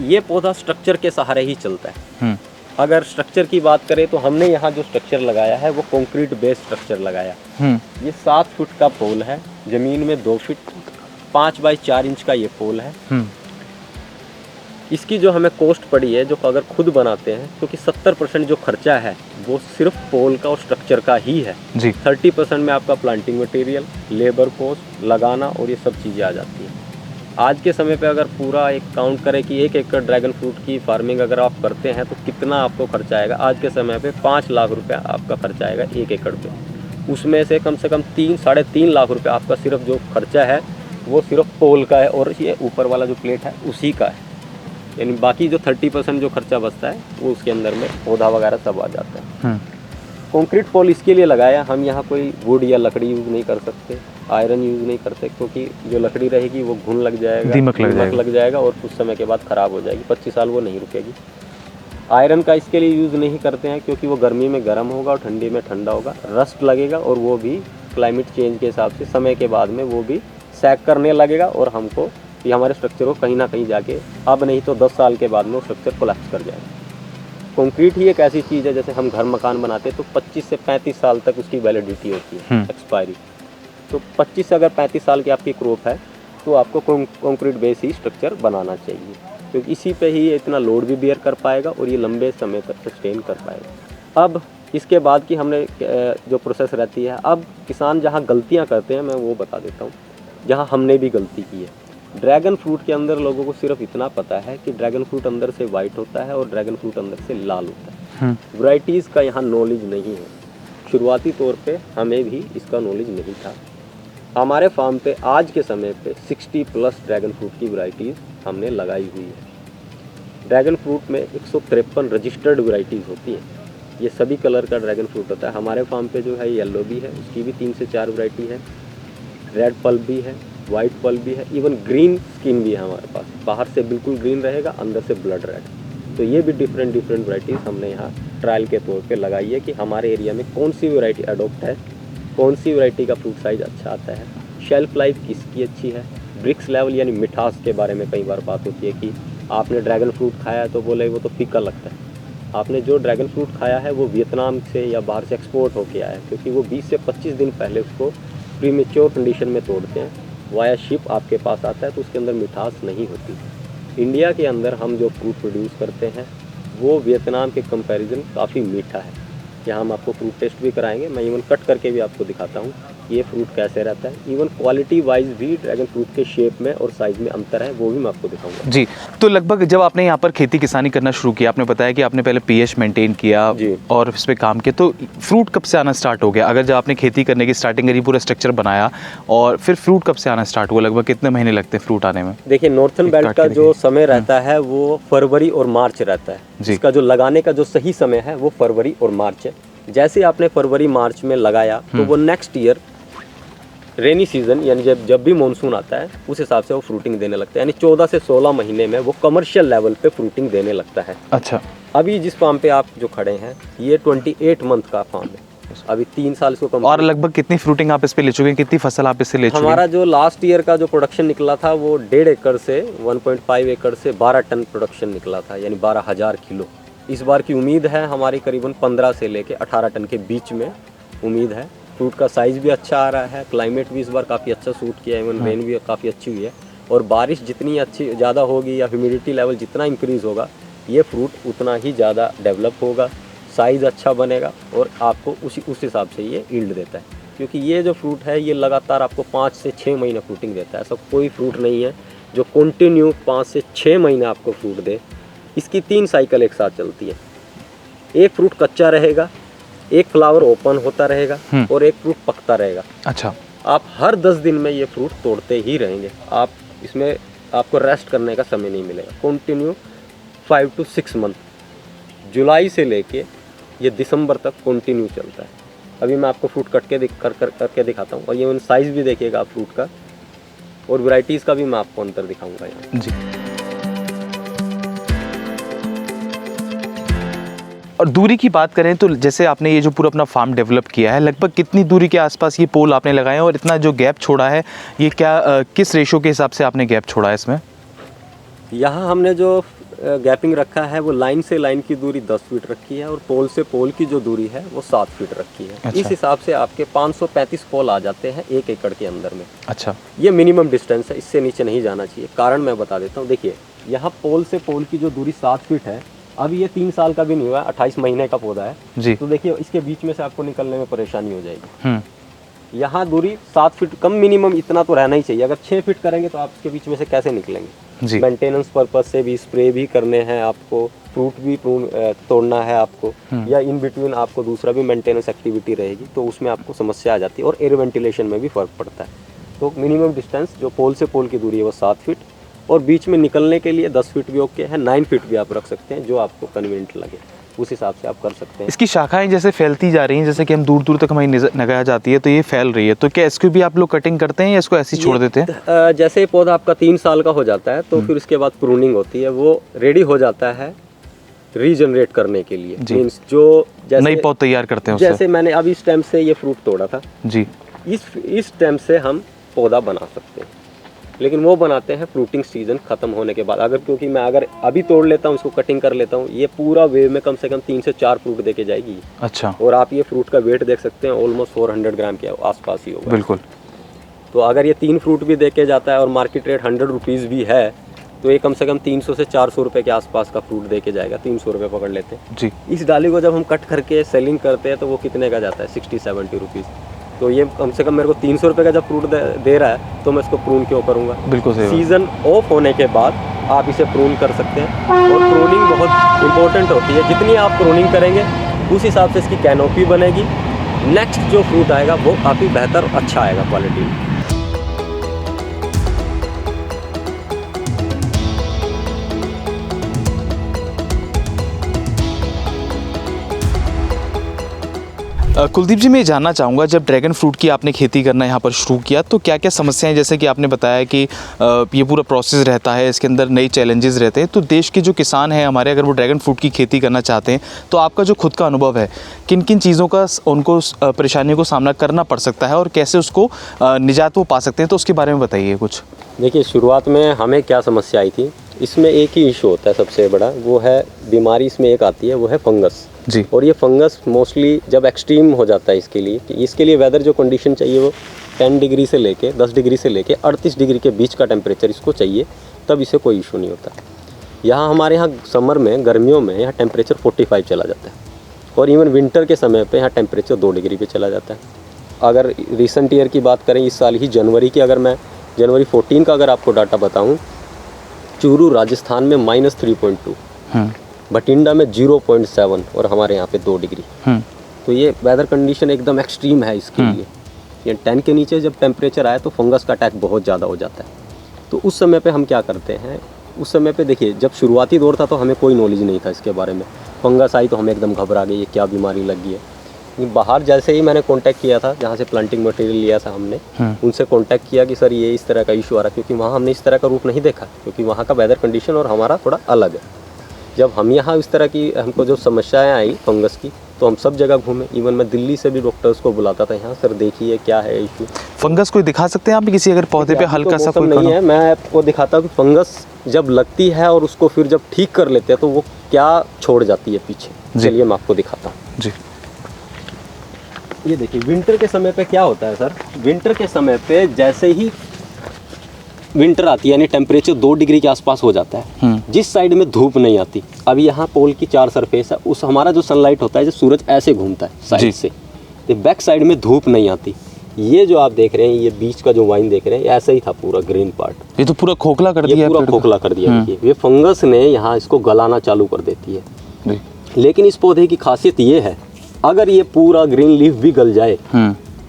ये पौधा स्ट्रक्चर के सहारे ही चलता है। अगर स्ट्रक्चर की बात करें तो हमने यहाँ जो स्ट्रक्चर लगाया है वो कंक्रीट बेस्ड स्ट्रक्चर लगाया। ये 7 फुट का पोल है, ज़मीन में 2 फीट 5 बाई 4 इंच का ये पोल है। इसकी जो हमें कॉस्ट पड़ी है, जो अगर खुद बनाते हैं, क्योंकि 70% जो खर्चा है वो सिर्फ पोल का और स्ट्रक्चर का ही है जी। 30% में आपका प्लांटिंग मटेरियल, लेबर कॉस्ट, लगाना और ये सब चीज़ें आ जाती हैं। आज के समय पे अगर पूरा एक काउंट करें कि 1 एकड़ ड्रैगन फ्रूट की फार्मिंग अगर आप करते हैं तो कितना आपको खर्चा आएगा, आज के समय पे 5 लाख रुपया आपका खर्चा आएगा 1 एकड़ पे। उसमें से कम 3 साढ़े 3 लाख रुपया आपका सिर्फ जो खर्चा है वो सिर्फ पोल का है और ये ऊपर वाला जो प्लेट है उसी का है, यानी बाकी जो 30% जो खर्चा बचता है वो उसके अंदर में पौधा वगैरह सब आ जाता है। कंक्रीट पोल इसके लिए लगाया, हम यहाँ कोई वुड या लकड़ी यूज़ नहीं कर सकते, आयरन यूज़ नहीं करते, क्योंकि जो लकड़ी रहेगी वो घुन लग जाएगा, दीमक लग जाएगा और कुछ समय के बाद ख़राब हो जाएगी, 25 साल वो नहीं रुकेगी। आयरन का इसके लिए यूज़ नहीं करते हैं क्योंकि वो गर्मी में गर्म होगा और ठंडी में ठंडा होगा, रस्ट लगेगा और वो भी क्लाइमेट चेंज के हिसाब से समय के बाद में वो भी सैक करने लगेगा और हमको ये हमारे स्ट्रक्चर को कहीं ना कहीं जाके, अब नहीं तो 10 साल के बाद में वो स्ट्रक्चर कोलैप्स कर जाएगा। कंक्रीट ही एक ऐसी चीज़ है, जैसे हम घर मकान बनाते हैं तो 25 से 35 साल तक उसकी वैलिडिटी होती है, एक्सपायरी। तो 25 से अगर 35 साल की आपकी क्रॉप है तो आपको कंक्रीट बेस ही स्ट्रक्चर बनाना चाहिए, क्योंकि इसी पे ही इतना लोड भी बेयर कर पाएगा और ये लंबे समय तक सस्टेन कर पाएगा। अब इसके बाद की हमने जो प्रोसेस रहती है, अब किसान जहाँ गलतियाँ करते हैं मैं वो बता देता हूँ, जहाँ हमने भी गलती की है। ड्रैगन फ्रूट के अंदर लोगों को सिर्फ इतना पता है कि ड्रैगन फ्रूट अंदर से वाइट होता है और ड्रैगन फ्रूट अंदर से लाल होता है। वैरायटीज़ का यहाँ नॉलेज नहीं है। शुरुआती तौर पे हमें भी इसका नॉलेज नहीं था। हमारे फार्म पे आज के समय पे 60+ ड्रैगन फ्रूट की वैरायटीज़ हमने लगाई हुई है। ड्रैगन फ्रूट में 153 रजिस्टर्ड वैरायटीज़ होती हैं। ये सभी कलर का ड्रैगन फ्रूट होता है। हमारे फार्म पे जो है येलो भी है, उसकी भी 3 से 4 वैरायटी है, रेड पल्प भी है, वाइट पल्प भी है, इवन ग्रीन स्किन भी है हमारे पास। बाहर से बिल्कुल ग्रीन रहेगा, अंदर से ब्लड रेड। तो ये भी डिफरेंट वैरायटीज़ हमने यहाँ ट्रायल के तौर पे लगाई है कि हमारे एरिया में कौन सी वैरायटी अडोप्ट है, कौन सी वैरायटी का फ्रूट साइज़ अच्छा आता है, शेल्फ लाइफ किसकी अच्छी है, ब्रिक्स लेवल यानी मिठास के बारे में कई बार बात होती है कि आपने ड्रैगन फ्रूट खाया है तो बोले वो तो फीका लगता है, आपने जो ड्रैगन फ्रूट खाया है वो वियतनाम से या बाहर से एक्सपोर्ट होके आया है, क्योंकि वो 20 से 25 दिन पहले उसको प्रीमेच्योर कंडीशन में तोड़ते हैं, वाया शिप आपके पास आता है, तो उसके अंदर मिठास नहीं होती। इंडिया के अंदर हम जो फ्रूट प्रोड्यूस करते हैं वो वियतनाम के कंपैरिजन काफ़ी मीठा है। यहाँ हम आपको फ्रूट टेस्ट भी कराएंगे, मैं इवन कट करके भी आपको दिखाता हूँ ये फ्रूट कैसे रहता है। इवन क्वालिटी वाइज भी ड्रैगन फ्रूट के शेप में और साइज़ में अंतर है, वो भी मैं आपको दिखाऊंगा। जी, तो लगभग जब आपने यहाँ पर खेती किसानी करना शुरू किया, आपने बताया कि आपने पहले पीएच मेंटेन किया जी। और इस पे काम किया, तो फ्रूट कब से आना स्टार्ट हो गया? अगर जब आपने खेती करने की स्टार्टिंग करी, पूरा स्ट्रक्चर बनाया, और फिर फ्रूट कब से आना स्टार्ट हुआ? लगभग कितने महीने लगते हैं फ्रूट आने में? देखिए, नॉर्थन बेल्ट का जो समय रहता है वो फरवरी और मार्च रहता है। इसका जो लगाने का जो सही समय है वो फरवरी और मार्च है। जैसे आपने फरवरी मार्च में लगाया तो वो नेक्स्ट ईयर रेनी सीजन यानी जब भी मानसून आता है उस हिसाब से वो फ्रूटिंग देने लगता है, यानी 14 से 16 महीने में वो कमर्शियल लेवल पे फ्रूटिंग देने लगता है। अच्छा। अभी जिस फार्म पे आप जो खड़े हैं ये 28 मंथ का फार्म है, अभी 3 साल इसको कम। और लगभग कितनी फ्रूटिंग आप इस पे ले चुके हैं? कितनी फसल आप इससे ले चुके हैं? हमारा जो लास्ट ईयर का जो प्रोडक्शन निकला था वो 1.5 एकड़ से 1.5 एकड़ से 12 टन प्रोडक्शन निकला था, यानी 12,000 किलो। इस बार की उम्मीद है हमारी करीबन 15 से लेके 18 टन के बीच में उम्मीद है। फ्रूट का साइज़ भी अच्छा आ रहा है, क्लाइमेट भी इस बार काफ़ी अच्छा सूट किया है, इवन रेन भी काफ़ी अच्छी हुई है, और बारिश जितनी अच्छी ज़्यादा होगी या ह्यूमिडिटी लेवल जितना इंक्रीज़ होगा ये फ्रूट उतना ही ज़्यादा डेवलप होगा, साइज़ अच्छा बनेगा और आपको उस हिसाब से ये यील्ड देता है। क्योंकि ये जो फ्रूट है ये लगातार आपको 5 से 6 महीने फ्रूटिंग देता है। ऐसा कोई फ्रूट नहीं है जो कंटिन्यू 5 से 6 महीने आपको फ्रूट दे। इसकी 3 साइकिल एक साथ चलती है। एक फ्रूट कच्चा रहेगा, एक फ्लावर ओपन होता रहेगा और एक फ्रूट पकता रहेगा। अच्छा। आप हर 10 दिन में ये फ्रूट तोड़ते ही रहेंगे, आप इसमें आपको रेस्ट करने का समय नहीं मिलेगा। कंटिन्यू 5 to 6 मंथ, जुलाई से लेके ये दिसंबर तक कंटिन्यू चलता है। अभी मैं आपको फ्रूट कट के करके दिखाता हूँ, और ये साइज़ भी देखिएगा आप फ्रूट का, और वैरायटीज़ का भी मैं आपको अंतर दिखाऊंगा यहाँ जी। और दूरी की बात करें तो जैसे आपने ये जो पूरा अपना फार्म डेवलप किया है, लगभग कितनी दूरी के आसपास ये पोल आपने लगाए हैं, और इतना जो गैप छोड़ा है ये क्या किस रेशो के हिसाब से आपने गैप छोड़ा है इसमें? यहाँ हमने जो गैपिंग रखा है वो लाइन से लाइन की दूरी 10 फीट रखी है, और पोल से पोल की जो दूरी है वो 7 फीट रखी है। अच्छा। इस हिसाब से आपके 535 पोल आ जाते हैं 1 एकड़ के अंदर में। अच्छा। ये मिनिमम डिस्टेंस है, इससे नीचे नहीं जाना चाहिए। कारण मैं बता देता हूँ। देखिए, यहाँ पोल से पोल की जो दूरी 7 फीट है, अभी ये 3 साल का भी नहीं हुआ, 28 महीने का पौधा है जी। तो देखिए इसके बीच में से आपको निकलने में परेशानी हो जाएगी। यहाँ दूरी 7 फीट कम मिनिमम इतना तो रहना ही चाहिए। अगर 6 फीट करेंगे तो आप इसके बीच में से कैसे निकलेंगे? मेंटेनेंस पर्पज से भी स्प्रे भी करने हैं आपको, फ्रूट भी तोड़ना है आपको, या इन बिटवीन आपको दूसरा भी मेंटेनेंस एक्टिविटी रहेगी, तो उसमें आपको समस्या आ जाती है, और एयर वेंटिलेशन में भी फ़र्क पड़ता है। तो मिनिमम डिस्टेंस जो पोल से पोल की दूरी है वो 7 फीट, और बीच में निकलने के लिए 10 फीट भी ओके है, 9 फीट भी आप रख सकते हैं, जो आपको कन्वीनियंट लगे उस हिसाब से आप कर सकते हैं। इसकी शाखाएं जैसे फैलती जा रही हैं, जैसे कि हम दूर दूर तक हमारी नजर जाती है, तो ये फैल रही है, तो क्या इसको भी आप लोग कटिंग करते हैं या इसको ऐसे ही छोड़ देते हैं? जैसे पौधा आपका 3 साल का हो जाता है तो फिर उसके बाद प्रूनिंग होती है, वो रेडी हो जाता है रीजनरेट करने के लिए। मींस जो जैसे नई पौध तैयार करते हैं जैसे मैंने अभी इस टाइम से ये फ्रूट तोड़ा था जी, इस टाइम से हम पौधा बना सकते हैं, लेकिन वो बनाते हैं फ्रूटिंग सीजन खत्म होने के बाद। क्योंकि मैं अगर अभी तोड़ लेता हूँ, इसको कटिंग कर लेता हूँ, ये पूरा वेव में कम से कम 3 से 4 फ्रूट देके जाएगी। अच्छा। और आप ये फ्रूट का वेट देख सकते हैं, ऑलमोस्ट 400 ग्राम के आसपास ही होगा। बिल्कुल। तो अगर ये 3 फ्रूट भी देके जाता है और मार्केट रेट 100 रुपीज़ भी है, तो ये कम से कम 300 से 400 रुपये के आसपास का फ्रूट देके जाएगा। 300 रुपये पकड़ लेते हैं जी। इस डाली को जब हम कट करके सेलिंग करते हैं तो वो कितने का जाता है? 60-70 रुपीज़। तो ये कम से कम मेरे को 300 रुपये का जब फ्रूट दे रहा है तो मैं इसको प्रून क्यों करूँगा? बिल्कुल सही। सीज़न ऑफ होने के बाद आप इसे प्रून कर सकते हैं, और प्रूनिंग बहुत इंपॉर्टेंट होती है। जितनी आप प्रूनिंग करेंगे उस हिसाब से इसकी कैनोपी बनेगी, नेक्स्ट जो फ्रूट आएगा वो काफ़ी बेहतर अच्छा आएगा क्वालिटी में। कुलदीप जी, मैं ये जानना चाहूँगा, जब ड्रैगन फ्रूट की आपने खेती करना यहाँ पर शुरू किया तो क्या क्या समस्याएं, जैसे कि आपने बताया कि ये पूरा प्रोसेस रहता है, इसके अंदर नई चैलेंजेस रहते हैं, तो देश के जो किसान हैं हमारे, अगर वो ड्रैगन फ्रूट की खेती करना चाहते हैं तो आपका जो खुद का अनुभव है, किन किन चीज़ों का उनको परेशानियों को सामना करना पड़ सकता है और कैसे उसको निजात वो पा सकते हैं, तो उसके बारे में बताइए कुछ। देखिए, शुरुआत में हमें क्या समस्या आई थी, इसमें एक ही इशू होता है सबसे बड़ा, वो है बीमारी इसमें एक आती है, वो है फंगस जी। और ये फंगस मोस्टली जब एक्सट्रीम हो जाता है इसके लिए वेदर जो कंडीशन चाहिए वो 10 डिग्री से लेके 10 डिग्री से लेके 38 डिग्री के बीच का टेम्परेचर इसको चाहिए, तब इसे कोई इशू नहीं होता। यहाँ हमारे यहाँ समर में, गर्मियों में यहाँ टेम्परेचर 45 चला जाता है और इवन विंटर के समय पे यहाँ टेम्परेचर 2 डिग्री पे चला जाता है। अगर रिसेंट ईयर की बात करें, इस साल ही जनवरी की, अगर मैं जनवरी 14 का अगर आपको डाटा बताऊँ, चूरू राजस्थान में -3.2, बठिंडा में 0.7 और हमारे यहाँ पे 2 डिग्री। तो ये वेदर कंडीशन एकदम एक्सट्रीम है इसके लिए। ये 10 के नीचे जब टेम्परेचर आए तो फंगस का अटैक बहुत ज़्यादा हो जाता है। तो उस समय पे हम क्या करते हैं, उस समय पे देखिए जब शुरुआती दौर था तो हमें कोई नॉलेज नहीं था इसके बारे में। फंगस आई तो हमें एकदम घबरा गए, ये क्या बीमारी लग गई है। बाहर जैसे ही मैंने कांटेक्ट किया था, जहाँ से प्लांटिंग मटेरियल लिया था हमने, उनसे कांटेक्ट किया कि सर ये इस तरह का इशू आ रहा है, क्योंकि वहाँ हमने इस तरह का रूप नहीं देखा, क्योंकि वहाँ का वेदर कंडीशन और हमारा थोड़ा अलग है। जब हम यहाँ इस तरह की हमको जो समस्याएं आई फंगस की, तो हम सब जगह घूमे। इवन मैं दिल्ली से भी डॉक्टर्स को बुलाता था यहाँ, सर देखिए क्या है इशू। फंगस कोई दिखा सकते हैं आप भी किसी अगर पौधे पे हल्का सा कोई नहीं है, मैं आपको दिखाता हूँ कि फंगस जब लगती है और उसको फिर जब ठीक कर लेते हैं तो वो क्या छोड़ जाती है पीछे। चलिए मैं आपको दिखाता हूँ जी। ये देखिए विंटर के समय पे क्या होता है सर, विंटर के समय पे जैसे ही विंटर आती है यानी टेम्परेचर 2 डिग्री के आसपास हो जाता है, जिस साइड में धूप नहीं आती, अभी यहाँ पोल की 4 सरफेस है, उस हमारा जो सनलाइट होता है, जो सूरज ऐसे घूमता है साइड से, तो बैक साइड में धूप नहीं आती। ये जो आप देख रहे हैं, ये बीच का जो वाइन देख रहे हैं, ऐसा ही था पूरा ग्रीन पार्ट। ये तो पूरा खोखला कर दिया, पूरा खोखला कर दिया। देखिए ये फंगस ने यहाँ इसको गलाना चालू कर देती है। लेकिन इस पौधे की खासियत ये है, अगर ये पूरा ग्रीन लीफ भी गल जाए,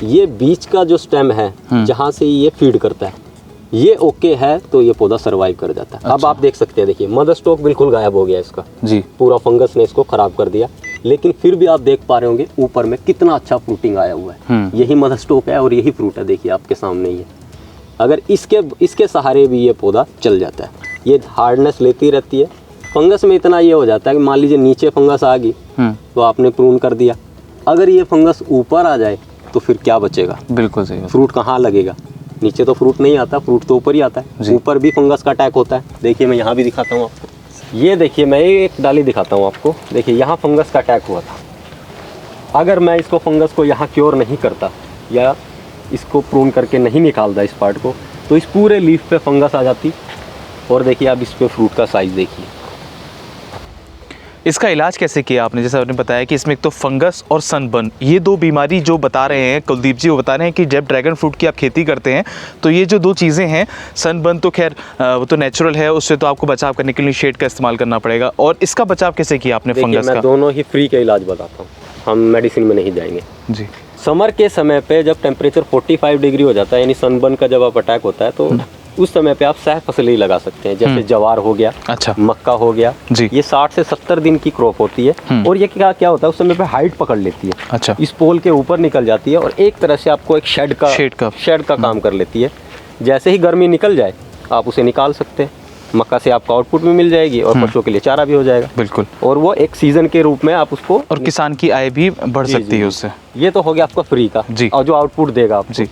ये बीच का जो स्टेम है जहाँ से ये फीड करता है, ये ओके है तो ये पौधा सरवाइव कर जाता है। अब आप देख सकते हैं, देखिए मदर स्टॉक बिल्कुल गायब हो गया इसका जी, पूरा फंगस ने इसको खराब कर दिया। लेकिन फिर भी आप देख पा रहे होंगे ऊपर में कितना अच्छा फ्रूटिंग आया हुआ है। यही मदर स्टॉक है और यही फ्रूट है, देखिए आपके सामने ही है। अगर इसके सहारे भी ये पौधा चल जाता है, ये हार्डनेस लेती रहती है। फंगस में इतना ये हो जाता है कि मान लीजिए नीचे फंगस आ गई तो आपने प्रून कर दिया, अगर ये फंगस ऊपर आ जाए तो फिर क्या बचेगा? बिल्कुल सही, फ्रूट कहाँ लगेगा? नीचे तो फ्रूट नहीं आता, फ्रूट तो ऊपर ही आता है। ऊपर भी फंगस का अटैक होता है। देखिए मैं यहाँ भी दिखाता हूँ आपको, ये देखिए मैं एक डाली दिखाता हूँ आपको। देखिए यहाँ फंगस का अटैक हुआ था। अगर मैं इसको फंगस को यहाँ क्योर नहीं करता या इसको प्रून करके नहीं निकालता इस पार्ट को, तो इस पूरे लीफ पे फंगस आ जाती। और देखिए आप इस पे फ्रूट का साइज देखिए। इसका इलाज कैसे किया आपने? जैसा आपने बताया कि इसमें एक तो फंगस और सनबर्न, ये दो बीमारी जो बता रहे हैं कुलदीप जी, वो बता रहे हैं कि जब ड्रैगन फ्रूट की आप खेती करते हैं तो ये जो दो चीज़ें हैं, सनबर्न तो खैर वो तो नेचुरल है, उससे तो आपको बचाव करने के लिए शेड का इस्तेमाल करना पड़ेगा। और इसका बचाव कैसे किया आपने फंगस का? मैं दोनों ही फ्री का इलाज बताता हूँ, हम मेडिसिन में नहीं जाएंगे जी। समर के समय पे जब टेम्परेचर 45 डिग्री हो जाता है, यानी सनबर्न का जब आप अटैक होता है, तो उस समय पे आप सह फसलें लगा सकते हैं। जैसे जवार हो गया, अच्छा, मक्का हो गया जी। ये 60 से 70 दिन की क्रॉप होती है और ये क्या होता है, उस समय पे हाइट पकड़ लेती है। अच्छा, इस पोल के ऊपर निकल जाती है और एक तरह से आपको एक शेड का काम कर लेती है। जैसे ही गर्मी निकल जाए आप उसे निकाल सकते हैं। मक्का से आपको आउटपुट भी मिल जाएगी और पशुओं के लिए चारा भी हो जाएगा। बिल्कुल। और वो एक सीजन के रूप में आप उसको, और किसान की आय भी बढ़ सकती है उससे। ये तो हो गया आपका फ्री का जी, और जो आउटपुट देगा आपको जी।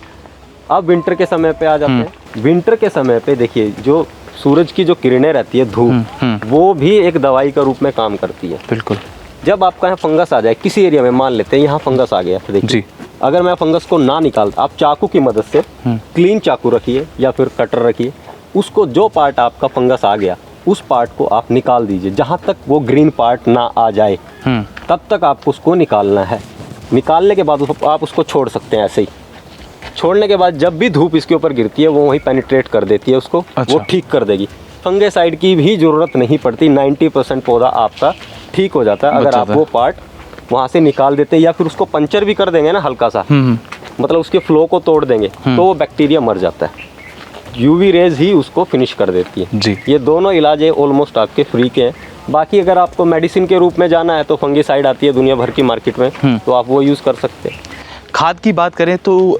अब विंटर के समय पे आ जाते हैं। विंटर के समय पे देखिए जो सूरज की जो किरणें रहती है, धूप, वो भी एक दवाई का रूप में काम करती है। बिल्कुल। जब आपका यहाँ फंगस आ जाए किसी एरिया में, मान लेते हैं यहाँ फंगस आ गया, देखिए अगर मैं फंगस को ना निकालता, आप चाकू की मदद से, क्लीन चाकू रखिए या फिर कटर रखिए, उसको जो पार्ट आपका फंगस आ गया उस पार्ट को आप निकाल दीजिए। जहाँ तक वो ग्रीन पार्ट ना आ जाए तब तक आपको उसको निकालना है। निकालने के बाद आप उसको छोड़ सकते हैं ऐसे ही। छोड़ने के बाद जब भी धूप इसके ऊपर गिरती है वो वहीं पेनिट्रेट कर देती है उसको। अच्छा। वो ठीक कर देगी। फंगेसाइड की भी ज़रूरत नहीं पड़ती। 90% पौधा आपका ठीक हो जाता है अगर आप वो पार्ट वहाँ से निकाल देते हैं या फिर उसको पंचर भी कर देंगे ना हल्का सा, मतलब उसके फ्लो को तोड़ देंगे, तो वो बैक्टीरिया मर जाता है। यूवी रेज ही उसको फिनिश कर देती है जी। ये दोनों इलाज है ऑलमोस्ट आपके फ्री के हैं। बाकी अगर आपको मेडिसिन के रूप में जाना है तो फंगीसाइड आती है दुनिया भर की मार्केट में, तो आप वो यूज़ कर सकते हैं। खाद की बात करें तो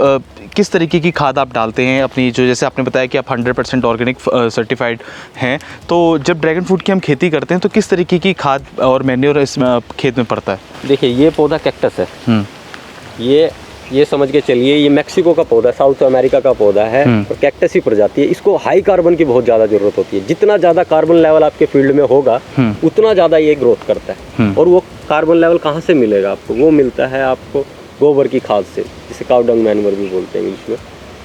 किस तरीके की खाद आप डालते हैं अपनी, जो जैसे आपने बताया कि आप 100% ऑर्गेनिक सर्टिफाइड हैं, तो जब ड्रैगन फ्रूट की हम खेती करते हैं तो किस तरीके की खाद और मैन्योर इस खेत में पड़ता है? देखिए ये पौधा कैक्टस है, ये ये समझ के चलिए, ये मैक्सिको का पौधा, साउथ अमेरिका का पौधा है और कैक्टस ही प्रजाति है। इसको हाई कार्बन की बहुत ज़्यादा ज़रूरत होती है। जितना ज़्यादा कार्बन लेवल आपके फील्ड में होगा उतना ज़्यादा ये ग्रोथ करता है। और वो कार्बन लेवल कहाँ से मिलेगा आपको? वो मिलता है आपको गोबर की खाद से, जिसे काउ डंग मैन्योर भी बोलते हैं इंग्लिश में।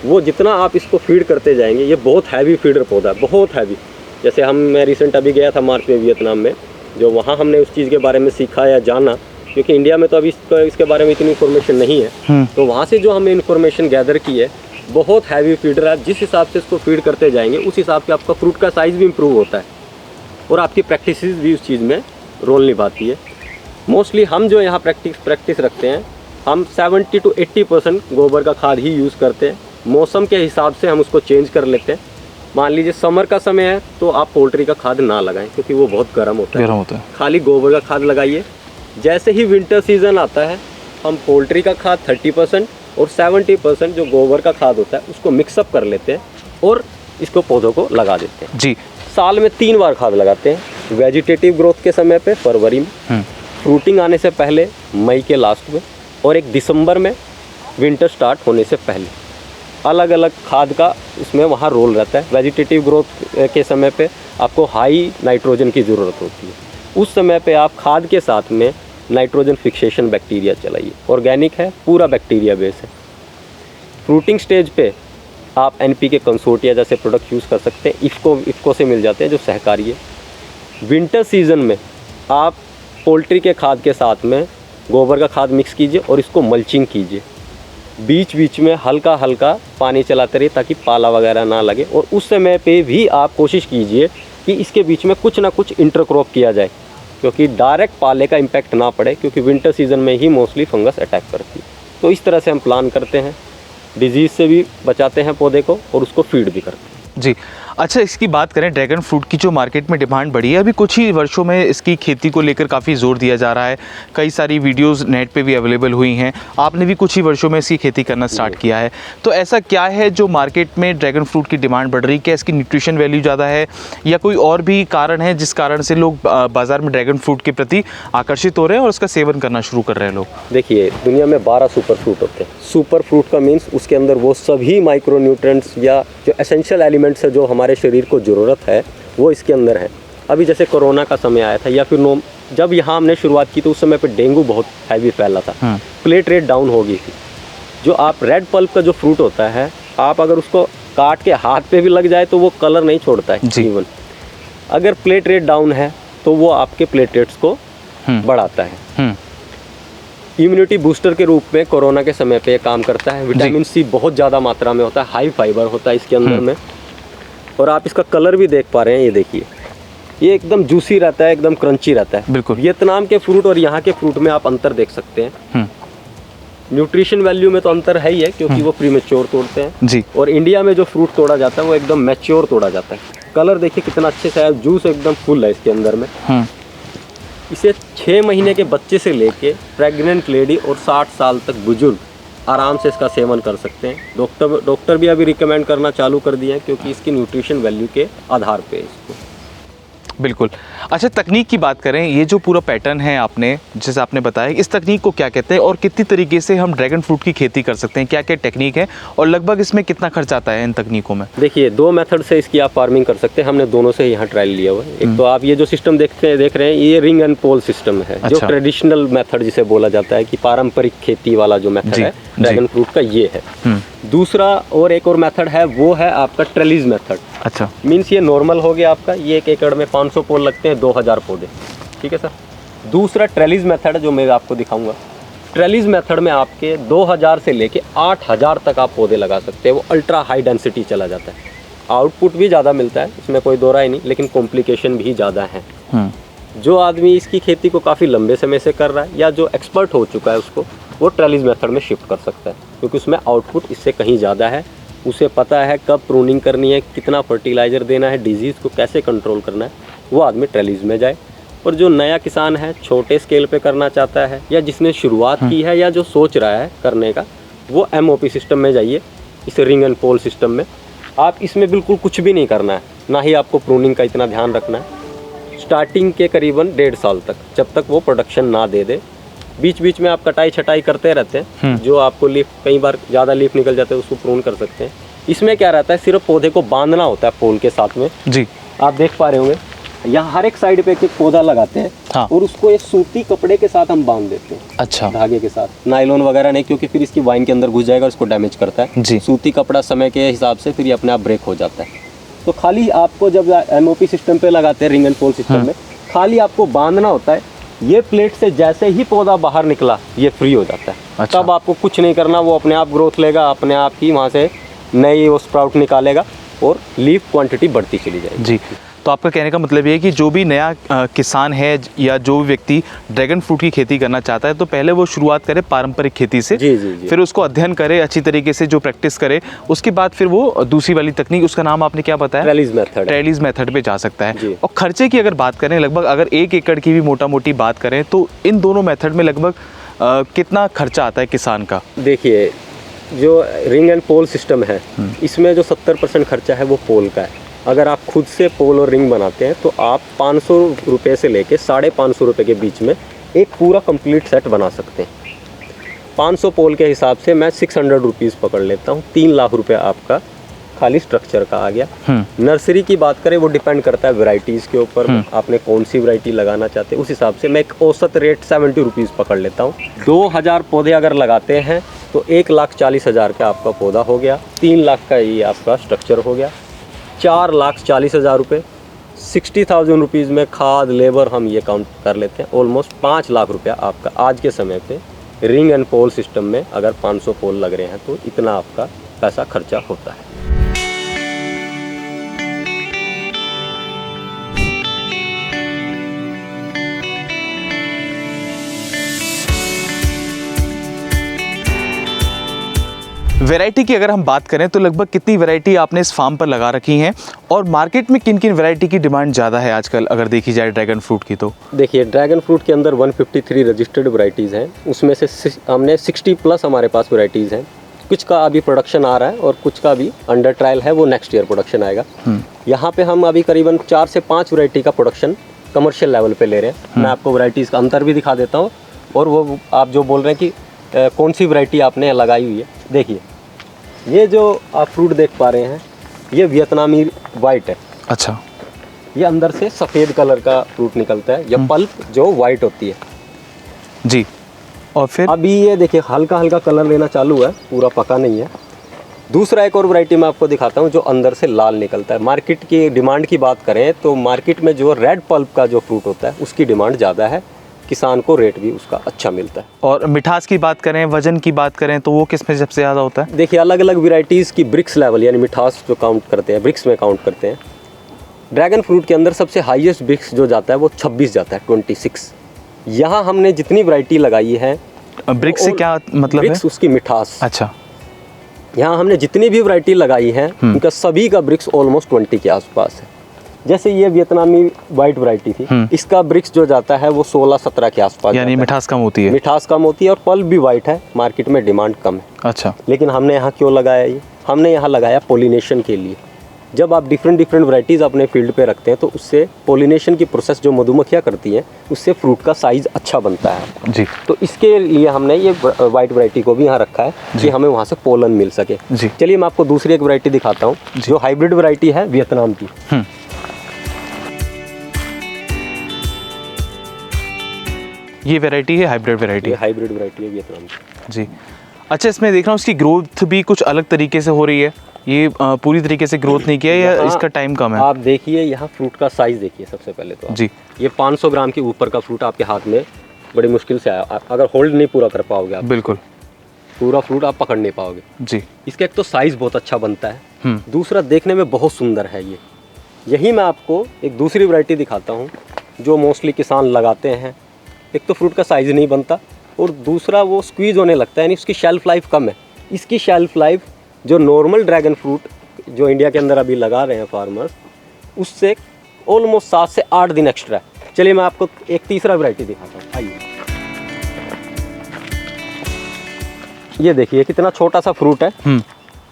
वो जितना आप इसको फीड करते जाएंगे, ये बहुत हैवी फीडर पौधा है, बहुत हैवी। जैसे मैं रिसेंट अभी गया था मार्च में वियतनाम में, जो वहाँ हमने उस चीज़ के बारे में सीखा या जाना, क्योंकि इंडिया में तो अभी इसके बारे में इतनी इन्फॉर्मेशन नहीं है। तो वहाँ से जो हमने इन्फॉर्मेशन गैदर की है, बहुत हैवी फीडर है। जिस हिसाब से इसको फीड करते जाएंगे उस हिसाब से आपका फ्रूट का साइज़ भी इम्प्रूव होता है और आपकी प्रैक्टिस भी उस चीज़ में रोल निभाती है। मोस्टली हम जो यहाँ प्रैक्टिस रखते हैं, हम 70 to 80% गोबर का खाद ही यूज़ करते हैं। मौसम के हिसाब से हम उसको चेंज कर लेते हैं। मान लीजिए समर का समय है तो आप पोल्ट्री का खाद ना लगाएं, क्योंकि वो बहुत गर्म होता है। खाली गोबर का खाद लगाइए। जैसे ही विंटर सीजन आता है, हम पोल्ट्री का खाद 30% और 70% जो गोबर का खाद होता है उसको मिक्सअप कर लेते हैं और इसको पौधों को लगा देते हैं जी। साल में 3 बार खाद लगाते हैं, वेजिटेटिव ग्रोथ के समय पे फरवरी में, फ्रूटिंग आने से पहले मई के लास्ट में, और एक दिसंबर में विंटर स्टार्ट होने से पहले। अलग अलग खाद का इसमें वहाँ रोल रहता है। वेजिटेटिव ग्रोथ के समय पे आपको हाई नाइट्रोजन की ज़रूरत होती है। उस समय पे आप खाद के साथ में नाइट्रोजन फिक्सेशन बैक्टीरिया चलाइए। ऑर्गेनिक है, पूरा बैक्टीरिया बेस है। फ्रूटिंग स्टेज पे आप NPK कंसोर्टिया जैसे प्रोडक्ट यूज़ कर सकते हैं। इफ़को से मिल जाते हैं जो सहकारी है। विंटर सीजन में आप पोल्ट्री के खाद के साथ में गोबर का खाद मिक्स कीजिए और इसको मल्चिंग कीजिए। बीच बीच में हल्का हल्का पानी चलाते रहिए ताकि पाला वगैरह ना लगे। और उस समय पे भी आप कोशिश कीजिए कि इसके बीच में कुछ ना कुछ इंटरक्रॉप किया जाए, क्योंकि डायरेक्ट पाले का इम्पैक्ट ना पड़े, क्योंकि विंटर सीजन में ही मोस्टली फंगस अटैक करती है। तो इस तरह से हम प्लान करते हैं, डिजीज़ से भी बचाते हैं पौधे को और उसको फीड भी करते हैं जी। अच्छा, इसकी बात करें ड्रैगन फ्रूट की, जो मार्केट में डिमांड बढ़ी है अभी कुछ ही वर्षों में, इसकी खेती को लेकर काफ़ी जोर दिया जा रहा है। कई सारी वीडियोस नेट पे भी अवेलेबल हुई हैं। आपने भी कुछ ही वर्षों में इसकी खेती करना स्टार्ट किया है। तो ऐसा क्या है जो मार्केट में ड्रैगन फ्रूट की डिमांड बढ़ रही है? क्या इसकी न्यूट्रिशन वैल्यू ज़्यादा है या कोई और भी कारण है जिस कारण से लोग बाज़ार में ड्रैगन फ्रूट के प्रति आकर्षित हो रहे हैं और उसका सेवन करना शुरू कर रहे हैं लोग? देखिए, दुनिया में 12 सुपर फ्रूट होते हैं। सुपर फ्रूट का मीन्स उसके अंदर वो सभी माइक्रो न्यूट्रिएंट्स या जो एसेंशियल एलिमेंट्स है जो हमारे शरीर को ज़रूरत है वो इसके अंदर है। अभी जैसे कोरोना का समय आया था या फिर जब यहाँ हमने शुरुआत की तो उस समय पे डेंगू बहुत हैवी फैला था, प्लेट रेट डाउन हो गई थी। जो आप रेड पल्प का जो फ्रूट होता है, आप अगर उसको काट के हाथ पे भी लग जाए तो वो कलर नहीं छोड़ता है इवन। अगर प्लेट रेट डाउन है तो वो आपके प्लेटलेट्स को बढ़ाता है। इम्यूनिटी बूस्टर के रूप में कोरोना के समय पे काम करता है। विटामिन सी बहुत ज़्यादा मात्रा में होता है, हाई फाइबर होता है इसके अंदर में। और आप इसका कलर भी देख पा रहे हैं, ये देखिए, ये एकदम जूसी रहता है, एकदम क्रंची रहता है। बिल्कुल। वियतनाम के फ्रूट और यहाँ के फ्रूट में आप अंतर देख सकते हैं। न्यूट्रिशन वैल्यू में तो अंतर है ही है, क्योंकि वो प्रीमेच्योर तोड़ते हैं जी। और इंडिया में जो फ्रूट तोड़ा जाता है वो एकदम मैच्योर तोड़ा जाता है। कलर देखिए कितना अच्छे से है, जूस एकदम फुल है इसके अंदर में। इसे 6 महीने के बच्चे से लेके प्रेग्नेंट लेडी और 60 साल तक बुजुर्ग आराम से इसका सेवन कर सकते हैं। डॉक्टर भी अभी रिकमेंड करना चालू कर दिए हैं, क्योंकि इसकी न्यूट्रिशन वैल्यू के आधार पे इसको। बिल्कुल। अच्छा, तकनीक की बात करें, ये जो पूरा पैटर्न है आपने जैसे आपने बताया, इस तकनीक को क्या कहते हैं और कितनी तरीके से हम ड्रैगन फ्रूट की खेती कर सकते हैं? क्या क्या टेक्निक है और लगभग इसमें कितना खर्च आता है इन तकनीकों में? देखिए, 2 मेथड से इसकी आप फार्मिंग कर सकते हैं। हमने दोनों से यहाँ ट्रायल लिया हुआ है। एक तो आप ये जो सिस्टम देख रहे हैं, ये रिंग एंड पोल सिस्टम है। जो ट्रेडिशनल मेथड जिसे बोला जाता है कि पारंपरिक खेती वाला जो मेथड है ड्रैगन फ्रूट का, ये है। दूसरा और एक और मेथड है, वो है आपका ट्रेलिज मेथड। अच्छा, मीन्स ये नॉर्मल हो गया आपका, ये 1 एकड़ में 500 पोल लगते हैं, 2000 पौधे, ठीक है सर। दूसरा ट्रेलिज मेथड जो मैं आपको दिखाऊंगा, ट्रेलिज मेथड में आपके 2000 से लेके 8000 तक आप पौधे लगा सकते हैं। वो अल्ट्रा हाई डेंसिटी चला जाता है, आउटपुट भी ज़्यादा मिलता है, इसमें कोई दो राय नहीं, लेकिन कॉम्प्लिकेशन भी ज़्यादा है। जो आदमी इसकी खेती को काफ़ी लंबे समय से कर रहा है या जो एक्सपर्ट हो चुका है, उसको वो ट्रेलिज मेथड में शिफ्ट कर सकता है, क्योंकि उसमें आउटपुट इससे कहीं ज़्यादा है। उसे पता है कब प्रूनिंग करनी है, कितना फर्टिलाइज़र देना है, डिजीज़ को कैसे कंट्रोल करना है, वो आदमी ट्रेलिज में जाए। और जो नया किसान है, छोटे स्केल पे करना चाहता है या जिसने शुरुआत की है या जो सोच रहा है करने का, वो MOP सिस्टम में जाइए, इस रिंग एंड पोल सिस्टम में। आप इसमें बिल्कुल कुछ भी नहीं करना है, ना ही आपको प्रूनिंग का इतना ध्यान रखना है। स्टार्टिंग के करीबन 1.5 साल तक, जब तक वो प्रोडक्शन ना दे दे, बीच बीच में आप कटाई छटाई करते रहते हैं, जो आपको लीफ कई बार ज़्यादा लीफ निकल जाते हैं उसको प्रून कर सकते हैं। इसमें क्या रहता है, सिर्फ पौधे को बांधना होता है पोल के साथ में। जी, आप देख पा रहे होंगे यहाँ हर एक साइड पे एक पौधा लगाते हैं। हाँ। और उसको एक सूती कपड़े के साथ हम बांध देते हैं। अच्छा, धागे के साथ, नायलॉन वगैरह नहीं, क्योंकि फिर इसकी वाइन के अंदर घुस जाएगा और इसको डैमेज करता है। जी। सूती कपड़ा समय के हिसाब से फिर ये अपने आप ब्रेक हो जाता है। तो खाली आपको जब MOP सिस्टम पे लगाते हैं, रिंग एंड पोल सिस्टम में, खाली आपको बांधना होता है। ये प्लेट से जैसे ही पौधा बाहर निकला ये फ्री हो जाता है। अच्छा। तब आपको कुछ नहीं करना, वो अपने आप ग्रोथ लेगा, अपने आप ही वहाँ से नई वो स्प्राउट निकालेगा और लीफ क्वांटिटी बढ़ती चली जाएगी। जी। तो आपका कहने का मतलब ये है कि जो भी नया किसान है या जो व्यक्ति ड्रैगन फ्रूट की खेती करना चाहता है, तो पहले वो शुरुआत करे पारंपरिक खेती से। जी जी जी। फिर उसको अध्ययन करे अच्छी तरीके से, जो प्रैक्टिस करे, उसके बाद फिर वो दूसरी वाली तकनीक, उसका नाम आपने क्या बताया? Trellis method. ट्रेलिस मेथड पे जा सकता है। जी। और खर्चे की अगर बात करें, लगभग अगर 1 एकड़ की भी मोटा मोटी बात करें, तो इन दोनों मेथड में लगभग कितना खर्चा आता है किसान का? देखिए, जो रिंग एंड पोल सिस्टम है, इसमें जो 70% खर्चा है वो पोल का है। अगर आप खुद से पोल और रिंग बनाते हैं तो आप 500 रुपये से लेके 550 रुपये के बीच में एक पूरा कंप्लीट सेट बना सकते हैं। 500 पोल के हिसाब से मैं 600 रुपीज़ पकड़ लेता हूँ। 3 लाख रुपये आपका खाली स्ट्रक्चर का आ गया। नर्सरी की बात करें, वो डिपेंड करता है वैरायटीज़ के ऊपर, आपने कौन सी वैरायटी लगाना चाहते हैं, उस हिसाब से मैं एक औसत रेट 70 रुपीज़ पकड़ लेता हूँ। 2000 पौधे अगर लगाते हैं तो 1,40,000 का आपका पौधा हो गया। 3 लाख का ये आपका स्ट्रक्चर हो गया। 4,40,000 रुपये, 60,000 रुपीज़ में खाद लेबर हम ये काउंट कर लेते हैं। ऑलमोस्ट 5 लाख रुपया आपका आज के समय पे रिंग एंड पोल सिस्टम में अगर 500 पोल लग रहे हैं तो इतना आपका पैसा खर्चा होता है। वैरायटी की अगर हम बात करें तो लगभग कितनी वैरायटी आपने इस फार्म पर लगा रखी हैं, और मार्केट में किन किन वैरायटी की डिमांड ज़्यादा है आजकल अगर देखी जाए ड्रैगन फ्रूट की? तो देखिए, ड्रैगन फ्रूट के अंदर 153 रजिस्टर्ड वैरायटीज़ हैं। उसमें से हमने 60 प्लस हमारे पास वैरायटीज़ हैं। कुछ का अभी प्रोडक्शन आ रहा है और कुछ का भी अंडर ट्रायल है, वो नेक्स्ट ईयर प्रोडक्शन आएगा। यहाँ पे हम अभी करीबन 4 से 5 वैरायटी का प्रोडक्शन कमर्शियल लेवल पे ले रहे हैं। मैं आपको वैरायटीज़ का अंतर भी दिखा देता हूँ, और वो आप जो बोल रहे हैं कि कौन सी वैरायटी आपने लगाई हुई है, देखिए ये जो आप फ्रूट देख पा रहे हैं ये वियतनामी वाइट है। अच्छा, ये अंदर से सफ़ेद कलर का फ्रूट निकलता है, या पल्प जो वाइट होती है। जी। और फिर अभी ये देखिए हल्का हल्का कलर लेना चालू है, पूरा पका नहीं है। दूसरा एक और वैरायटी मैं आपको दिखाता हूँ जो अंदर से लाल निकलता है। मार्केट की डिमांड की बात करें तो मार्केट में जो रेड पल्प का जो फ्रूट होता है उसकी डिमांड ज़्यादा है, किसान को रेट भी उसका अच्छा मिलता है। और मिठास की बात करें, वजन की बात करें, तो वो किस में सबसे ज़्यादा होता है? देखिए, अलग अलग वैरायटीज़ की ब्रिक्स लेवल यानी मिठास जो काउंट करते हैं, ब्रिक्स में काउंट करते हैं। ड्रैगन फ्रूट के अंदर सबसे हाईएस्ट ब्रिक्स जो जाता है वो 26 जाता है, 26। यहाँ हमने जितनी वैरायटी लगाई है, ब्रिक्स से क्या मतलब है? ब्रिक्स उसकी मिठास। अच्छा। यहाँ हमने जितनी भी वैरायटी लगाई है उनका सभी का ब्रिक्स ऑलमोस्ट 20 के आसपास है। जैसे ये वियतनामी वाइट वैरायटी थी, इसका ब्रिक्स जो जाता है वो 16-17 के आसपास, यानी मिठास कम होती है। मिठास कम होती है और पल्प भी वाइट है, मार्केट में डिमांड कम है। अच्छा। लेकिन हमने यहाँ क्यों लगाया ये? हमने यहाँ लगाया पोलिनेशन के लिए। जब आप डिफरेंट वैरायटीज़ अपने फील्ड पे रखते हैं तो उससे पोलिनेशन की प्रोसेस जो मधुमक्खियाँ करती हैं उससे फ्रूट का साइज़ अच्छा बनता है। जी। तो इसके लिए हमने ये वाइट वैरायटी को भी यहाँ रखा है कि हमें वहाँ से पोलन मिल सके। जी। चलिए मैं आपको दूसरी एक वैरायटी दिखाता हूँ जो हाइब्रिड वैरायटी है वियतनाम की। ये वैरायटी है हाइब्रिड वैरायटी? ये हाइब्रिड वैरायटी है वियतनाम की। जी। अच्छा, इसमें देख रहा हूँ इसकी ग्रोथ भी कुछ अलग तरीके से हो रही है। ये पूरी तरीके से ग्रोथ नहीं किया या इसका टाइम कम है? आप देखिए यहाँ फ्रूट का साइज़ देखिए सबसे पहले तो। जी। ये 500 ग्राम के ऊपर का फ्रूट आपके हाथ में बड़ी मुश्किल से आया, अगर होल्ड नहीं पूरा कर पाओगे आप, बिल्कुल पूरा फ्रूट आप पकड़ नहीं पाओगे। जी। इसका एक तो साइज़ बहुत अच्छा बनता है, दूसरा देखने में बहुत सुंदर है ये। यही मैं आपको एक दूसरी वैरायटी दिखाता हूँ जो मोस्टली किसान लगाते हैं। एक तो फ्रूट का साइज़ नहीं बनता और दूसरा वो स्क्वीज़ होने लगता है, यानी उसकी शेल्फ़ लाइफ कम है। इसकी शेल्फ़ लाइफ जो नॉर्मल ड्रैगन फ्रूट जो इंडिया के अंदर अभी लगा रहे हैं फार्मर्स, उससे ऑलमोस्ट 7 से 8 दिन एक्स्ट्रा है। चलिए मैं आपको एक तीसरा वैरायटी दिखाता हूँ, आइए। ये देखिए कितना छोटा सा फ्रूट है,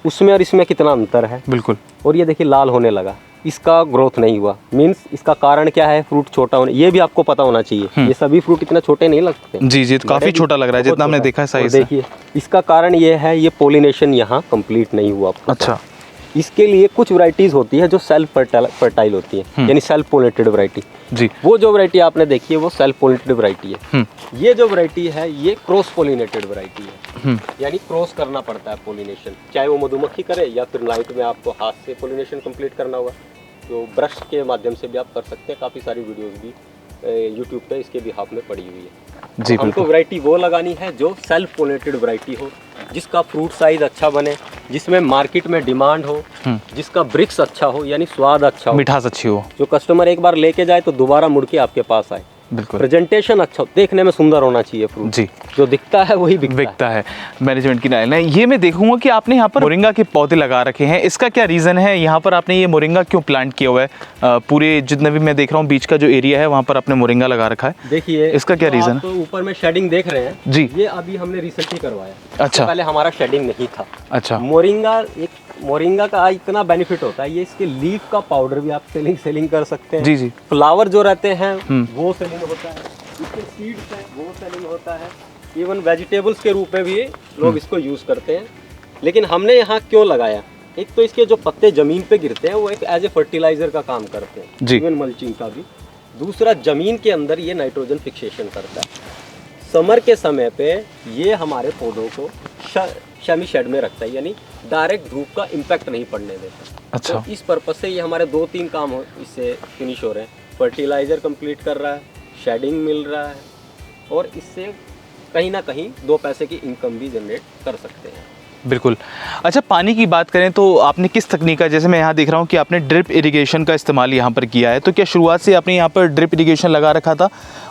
उसमें और इसमें कितना अंतर है। बिल्कुल। और ये देखिए लाल होने लगा, इसका ग्रोथ नहीं हुआ। मीन्स इसका कारण क्या है? फ्रूट छोटा होने, ये भी आपको पता होना चाहिए। ये सभी फ्रूट इतना छोटे नहीं लगते। जी जी, तो काफ़ी छोटा लग रहा है जितना हमने देखा है साइज। देखिए इसका कारण ये है, ये पोलिनेशन यहाँ कंप्लीट नहीं हुआ। अच्छा, इसके लिए कुछ वैरायटीज होती है जो सेल्फ फर्टाइल होती है, यानी सेल्फ पोलिनेटेड वैरायटी। जी, वो जो वैरायटी आपने देखी है वो सेल्फ पोलिनेटेड वैरायटी है। ये जो वैरायटी है ये क्रॉस पोलिनेटेड वैरायटी है, यानी क्रॉस करना पड़ता है पोलिनेशन, चाहे वो मधुमक्खी करे या फिर नाइट में आपको हाथ से पोलिनेशन कंप्लीट करना होगा, तो ब्रश के माध्यम से भी आप कर सकते हैं। काफ़ी सारी वीडियोस भी यूट्यूब पे इसके बिहाफ में पड़ी हुई है। जी, तो हमको वैरायटी वो लगानी है जो सेल्फ पोलिनेटेड वैरायटी हो, जिसका फ्रूट साइज अच्छा बने, जिसमें मार्केट में डिमांड हो, जिसका ब्रिक्स अच्छा हो, यानी स्वाद अच्छा हो, मिठास अच्छी हो, जो कस्टमर एक बार लेके जाए तो दोबारा मुड़ के आपके पास आए। बिल्कुल। प्रेजेंटेशन अच्छा हो, देखने में सुंदर होना चाहिए फ्रूट। जी, जो दिखता है वही बिकता है। मैनेजमेंट की लाइन है। ये मैं देखूंगा कि आपने यहाँ पर मोरिंगा के पौधे लगा रखे हैं, इसका क्या रीज़न है? यहाँ पर आपने ये मोरिंगा क्यों प्लांट किया हुआ है? पूरे जितने भी मैं देख रहा हूँ बीच का जो एरिया है वहाँ पर आपने मोरिंगा लगा रखा है। देखिए इसका क्या रीज़न है? तो ऊपर में शेडिंग देख रहे हैं जी, ये अभी हमने रिसेंटली करवाया। अच्छा, पहले हमारा शेडिंग नहीं था। अच्छा, मोरिंगा का इतना बेनिफिट होता है, ये इसके लीफ का पाउडर भी आप सेलिंग कर सकते हैं। जी जी, फ्लावर जो रहते हैं वो सेलिंग होता है, इसके सीड्स हैं वो सेलिंग होता है, इवन वेजिटेबल्स के रूप में भी लोग इसको यूज़ करते हैं। लेकिन हमने यहाँ क्यों लगाया? एक तो इसके जो पत्ते ज़मीन पे गिरते हैं वो एक एज ए फर्टिलाइज़र का काम करते हैं, इवन मल्चिंग का भी। दूसरा, ज़मीन के अंदर ये नाइट्रोजन फिक्सेशन करता है। समर के समय पे ये हमारे पौधों को सेमी शेड में रखता है, यानी डायरेक्ट धूप का इम्पैक्ट नहीं पड़ने देता। अच्छा, तो इस पर्पज से ये हमारे 2-3 काम इससे फिनिश हो रहे हैं। फर्टिलाइज़र कंप्लीट कर रहा है, शेडिंग मिल रहा है, और इससे कहीं ना कहीं 2 पैसे की इनकम भी जनरेट कर सकते हैं। बिल्कुल। अच्छा, पानी की बात करें तो आपने किस तकनीक का, जैसे मैं यहाँ देख रहा हूँ कि आपने ड्रिप इरिगेशन का इस्तेमाल यहाँ पर किया है, तो क्या शुरुआत से आपने यहाँ पर ड्रिप इरिगेशन लगा रखा था?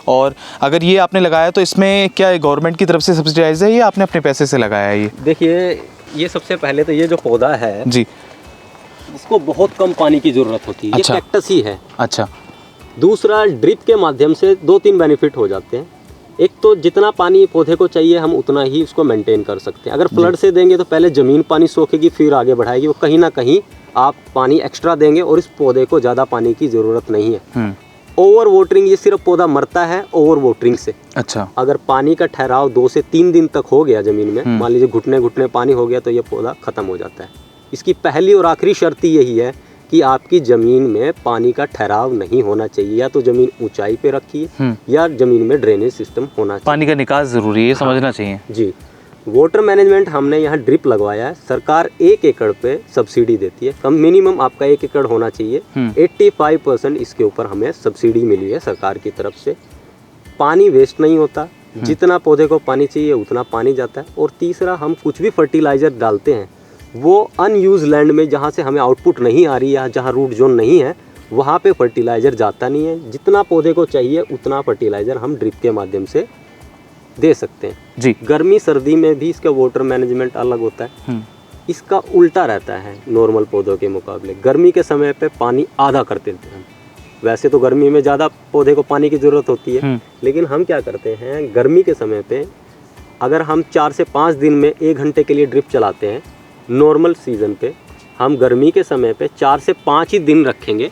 और अगर ये आपने लगाया तो इसमें क्या गवर्नमेंट की तरफ से सब्सिडाइज है या आपने अपने पैसे से लगाया है? ये देखिए, ये सबसे पहले तो ये जो पौधा है जी, इसको बहुत कम पानी की ज़रूरत होती है। अच्छा, ये कैक्टस ही है। अच्छा। दूसरा, ड्रिप के माध्यम से 2-3 बेनिफिट हो जाते हैं। एक तो जितना पानी पौधे को चाहिए हम उतना ही उसको मेंटेन कर सकते हैं। अगर फ्लड से देंगे तो पहले ज़मीन पानी सोखेगी फिर आगे बढ़ाएगी, वो कहीं ना कहीं आप पानी एक्स्ट्रा देंगे और इस पौधे को ज़्यादा पानी की ज़रूरत नहीं है। ओवर वाटरिंग, ये सिर्फ पौधा मरता है ओवर वाटरिंग से। अच्छा, अगर पानी का ठहराव 2 से 3 दिन तक हो गया ज़मीन में, मान लीजिए घुटने घुटने पानी हो गया, तो ये पौधा ख़त्म हो जाता है। इसकी पहली और आखिरी शर्त यही है कि आपकी ज़मीन में पानी का ठहराव नहीं होना चाहिए, या तो ज़मीन ऊंचाई पे रखिए या ज़मीन में ड्रेनेज सिस्टम होना चाहिए। पानी का निकास ज़रूरी है, ये समझना चाहिए। जी, वाटर मैनेजमेंट हमने यहाँ ड्रिप लगवाया है। सरकार 1 एकड़ पे सब्सिडी देती है, कम मिनिमम आपका 1 एकड़ होना चाहिए। 85% इसके ऊपर हमें सब्सिडी मिली है सरकार की तरफ से। पानी वेस्ट नहीं होता, जितना पौधे को पानी चाहिए उतना पानी जाता है। और तीसरा, हम कुछ भी फर्टिलाइज़र डालते हैं वो अनयूज लैंड में, जहाँ से हमें आउटपुट नहीं आ रही है, जहाँ रूट जोन नहीं है, वहाँ पे फर्टिलाइज़र जाता नहीं है। जितना पौधे को चाहिए उतना फर्टिलाइज़र हम ड्रिप के माध्यम से दे सकते हैं। जी, गर्मी सर्दी में भी इसका वाटर मैनेजमेंट अलग होता है। इसका उल्टा रहता है नॉर्मल पौधों के मुकाबले। गर्मी के समय पे पानी आधा कर देते हैं। वैसे तो गर्मी में ज़्यादा पौधे को पानी की ज़रूरत होती है, लेकिन हम क्या करते हैं, गर्मी के समय पे अगर हम 4 से 5 दिन में 1 घंटे के लिए ड्रिप चलाते हैं, नॉर्मल सीजन पे हम गर्मी के समय पे 4 से 5 ही दिन रखेंगे,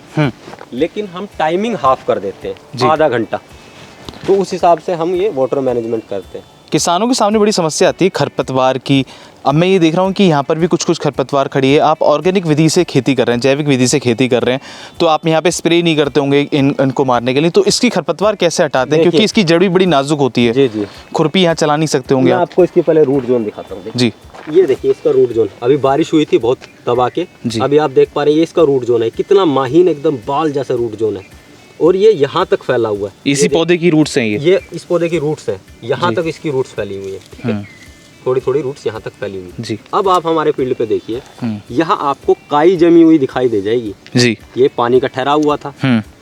लेकिन हम टाइमिंग हाफ कर देते हैं, आधा घंटा। तो उस हिसाब से हम ये वाटर मैनेजमेंट करते हैं। किसानों के सामने बड़ी समस्या आती है खरपतवार की। अब मैं ये देख रहा हूँ कि यहाँ पर भी कुछ खरपतवार खड़ी है। आप ऑर्गेनिक विधि से खेती कर रहे हैं, जैविक विधि से खेती कर रहे हैं, तो आप यहाँ पे स्प्रे नहीं करते होंगे इनको मारने के लिए, तो इसकी खरपतवार कैसे हटाते हैं? क्योंकि इसकी जड़ भी बड़ी नाजुक होती है। जी जी, खुरपी यहाँ चला नहीं सकते होंगे मैं आपको इसकी पहले रूट जोन दिखाता हूँ। जी, ये देखिए इसका रूट जोन, अभी बारिश हुई थी बहुत दबा के, अभी आप देख पा रहे हैं ये इसका रूट जोन है। कितना माहीन एकदम बाल जैसा रूट जोन है, और ये यहाँ तक फैला हुआ है। इसी पौधे की रूट्स हैं ये इस पौधे की रूट्स हैं, यहाँ तक इसकी रूट्स फैली हुई है। ठीक है, थोड़ी थोड़ी रूट्स यहाँ तक फैली हुई जी। अब आप हमारे फील्ड पे देखिए, यहाँ आपको काई जमी हुई दिखाई दे जाएगी जी। ये पानी का ठहराव हुआ था,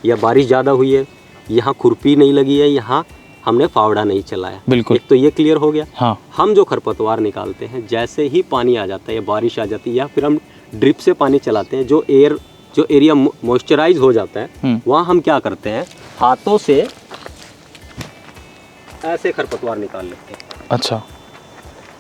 या बारिश ज़्यादा हुई है, यहाँ खुरपी नहीं लगी है, यहाँ हमने फावड़ा नहीं चलाया। बिल्कुल, एक तो ये क्लियर हो गया। हाँ। हम जो खरपतवार निकालते हैं, जैसे ही पानी आ जाता है या बारिश आ जाती है, या फिर हम ड्रिप से पानी चलाते हैं, जो एरिया मॉइस्चराइज हो जाता है, वहाँ हम क्या करते हैं, हाथों से ऐसे खरपतवार निकाल लेते हैं। अच्छा,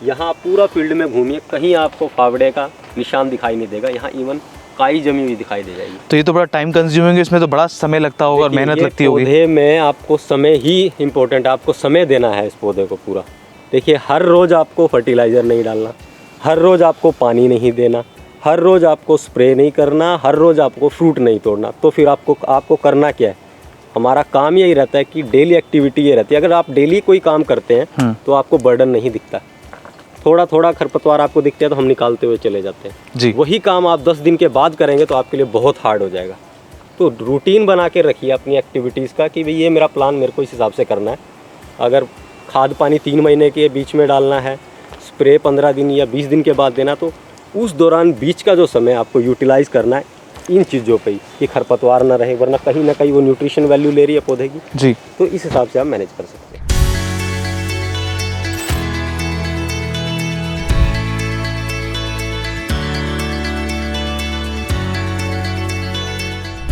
यहाँ पूरा फील्ड में घूमिए, कहीं आपको फावड़े का निशान दिखाई नहीं देगा। यहाँ इवन काई जमी हुई दिखाई दे जाएगी। तो ये तो बड़ा टाइम कंज्यूमिंग है, इसमें तो बड़ा समय लगता होगा और मेहनत लगती होगी। पौधे में आपको समय ही इम्पोर्टेंट है, आपको समय देना है इस पौधे को पूरा। देखिए हर रोज़ आपको फर्टिलाइज़र नहीं डालना, हर रोज़ आपको पानी नहीं देना, हर रोज़ आपको स्प्रे नहीं करना, हर रोज़ आपको फ्रूट नहीं तोड़ना। तो फिर आपको करना क्या है? हमारा काम यही रहता है कि डेली एक्टिविटी ये रहती है। अगर आप डेली कोई काम करते हैं तो आपको बर्डन नहीं दिखता, थोड़ा थोड़ा खरपतवार आपको दिखते हैं तो हम निकालते हुए चले जाते हैं जी। वही काम आप 10 दिन के बाद करेंगे तो आपके लिए बहुत हार्ड हो जाएगा। तो रूटीन बना के रखिए अपनी एक्टिविटीज़ का कि भाई ये मेरा प्लान, मेरे को इस हिसाब से करना है। अगर खाद पानी 3 महीने के बीच में डालना है, स्प्रे 15 दिन या 20 दिन के बाद देना, तो उस दौरान बीच का जो समय आपको यूटिलाइज़ करना है इन चीज़ों पे ही कि खरपतवार ना रहे, वरना कहीं ना कहीं वो न्यूट्रिशन वैल्यू ले रही है पौधे की। जी। तो इस हिसाब से आप मैनेज कर सकते हैं।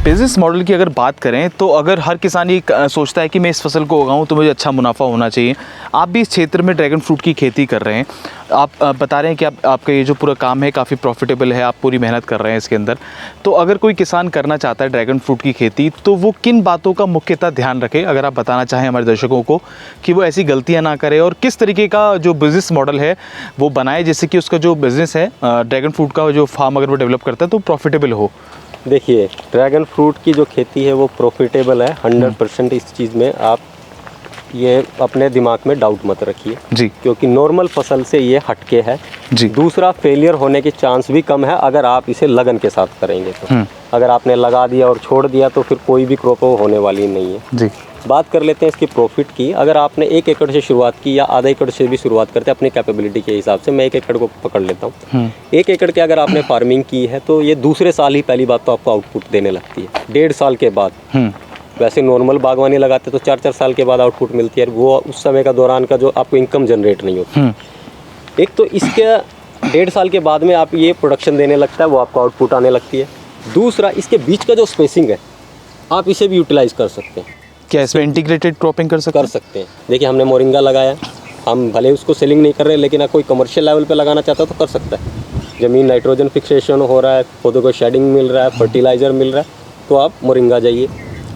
बिजनेस मॉडल की अगर बात करें तो अगर हर किसान ये सोचता है कि मैं इस फसल को उगाऊं तो मुझे अच्छा मुनाफा होना चाहिए। आप भी इस क्षेत्र में ड्रैगन फ्रूट की खेती कर रहे हैं, आप बता रहे हैं कि आपका ये जो पूरा काम है काफ़ी प्रॉफिटेबल है, आप पूरी मेहनत कर रहे हैं इसके अंदर। तो अगर कोई किसान करना चाहता है ड्रैगन फ्रूट की खेती तो वो किन बातों का मुख्यतः ध्यान रखे, अगर आप बताना चाहें हमारे दर्शकों को कि वो ऐसी गलतियाँ ना करे और किस तरीके का जो बिज़नेस मॉडल है वो बनाए जिससे कि उसका जो बिज़नेस है ड्रैगन फ्रूट का जो फार्म अगर वो डेवलप करता है तो प्रॉफिटेबल हो। देखिए ड्रैगन फ्रूट की जो खेती है वो प्रॉफिटेबल है 100%। इस चीज़ में आप ये अपने दिमाग में डाउट मत रखिए जी, क्योंकि नॉर्मल फसल से ये हटके है जी। दूसरा, फेलियर होने के चांस भी कम है अगर आप इसे लगन के साथ करेंगे तो। अगर आपने लगा दिया और छोड़ दिया तो फिर कोई भी क्रॉप होने वाली नहीं है जी। बात कर लेते हैं इसकी प्रॉफिट की। अगर आपने 1 एकड़ से शुरुआत की या आधा एकड़ से भी शुरुआत करते हैं अपनी कैपेबिलिटी के हिसाब से, मैं 1 एकड़ को पकड़ लेता हूँ। 1 एकड़ के अगर आपने फार्मिंग की है तो ये दूसरे साल ही पहली बात तो आपको आउटपुट देने लगती है, 1.5 साल के बाद। वैसे नॉर्मल बागवानी लगाते तो 4-4 साल के बाद आउटपुट मिलती है, वो उस समय का दौरान का जो आपको इनकम जनरेट नहीं होती। एक तो इसके 1.5 साल के बाद में आप ये प्रोडक्शन देने लगता है, वो आपको आउटपुट आने लगती है। दूसरा, इसके बीच का जो स्पेसिंग है आप इसे भी यूटिलाइज कर सकते हैं। क्या इसमें इंटीग्रेटेड क्रॉपिंग कर सकते हैं? देखिए हमने मोरिंगा लगाया, हम भले उसको सेलिंग नहीं कर रहे लेकिन अगर कोई कमर्शियल लेवल पे लगाना चाहता है तो कर सकता है। ज़मीन नाइट्रोजन फिक्सेशन हो रहा है, पौधों को शेडिंग मिल रहा है, फर्टिलाइज़र मिल रहा है, तो आप मोरिंगा जाइए।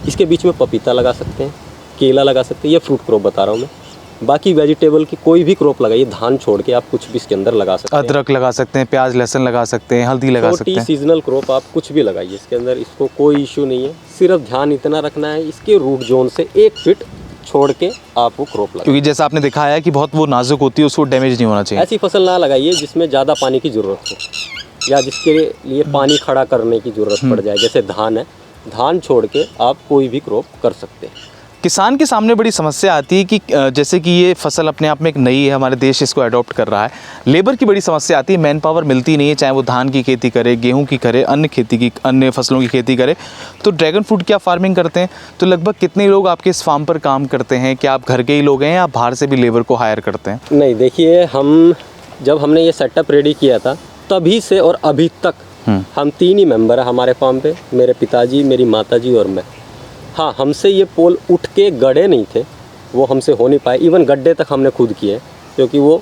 इसके बीच में पपीता लगा सकते हैं, केला लगा सकते हैं, ये फ्रूट क्रॉप बता रहा हूँ मैं। बाकी वेजिटेबल की कोई भी क्रॉप लगाइए, धान छोड़ के आप कुछ भी इसके अंदर लगा सकते हैं। अदरक लगा सकते हैं, प्याज लहसुन लगा सकते हैं, हल्दी लगा सकते हैं। सीजनल क्रॉप आप कुछ भी लगाइए इसके अंदर, इसको कोई इशू नहीं है। सिर्फ ध्यान इतना रखना है इसके रूट जोन से 1 फीट छोड़ के आप वो क्रॉप लगाइए, क्योंकि जैसा आपने दिखाया है कि बहुत वो नाजुक होती है, उसको डैमेज नहीं होना चाहिए। ऐसी फसल ना लगाइए जिसमें ज़्यादा पानी की ज़रूरत हो या जिसके लिए पानी खड़ा करने की ज़रूरत पड़ जाए। जैसे धान है, धान छोड़ के आप कोई भी क्रॉप कर सकते हैं। किसान के सामने बड़ी समस्या आती है कि जैसे कि ये फसल अपने आप में एक नई है, हमारे देश इसको अडॉप्ट कर रहा है, लेबर की बड़ी समस्या आती है, मैन पावर मिलती नहीं है, चाहे वो धान की खेती करे, गेहूं की करे, अन्य फसलों की खेती करे। तो ड्रैगन फ्रूट की आप फार्मिंग करते हैं तो लगभग कितने लोग आपके इस फार्म पर काम करते हैं? क्या आप घर के ही लोग हैं या आप बाहर से भी लेबर को हायर करते हैं? नहीं, देखिए जब हमने ये सेटअप रेडी किया था तभी से और अभी तक हम 3 ही मेंबर हैं हमारे फार्म पे, मेरे पिताजी, मेरी माताजी और मैं। हाँ, हमसे ये पोल उठ के गड्ढे नहीं थे, वो हमसे हो नहीं पाए। इवन गड्ढे तक हमने खुद किए क्योंकि वो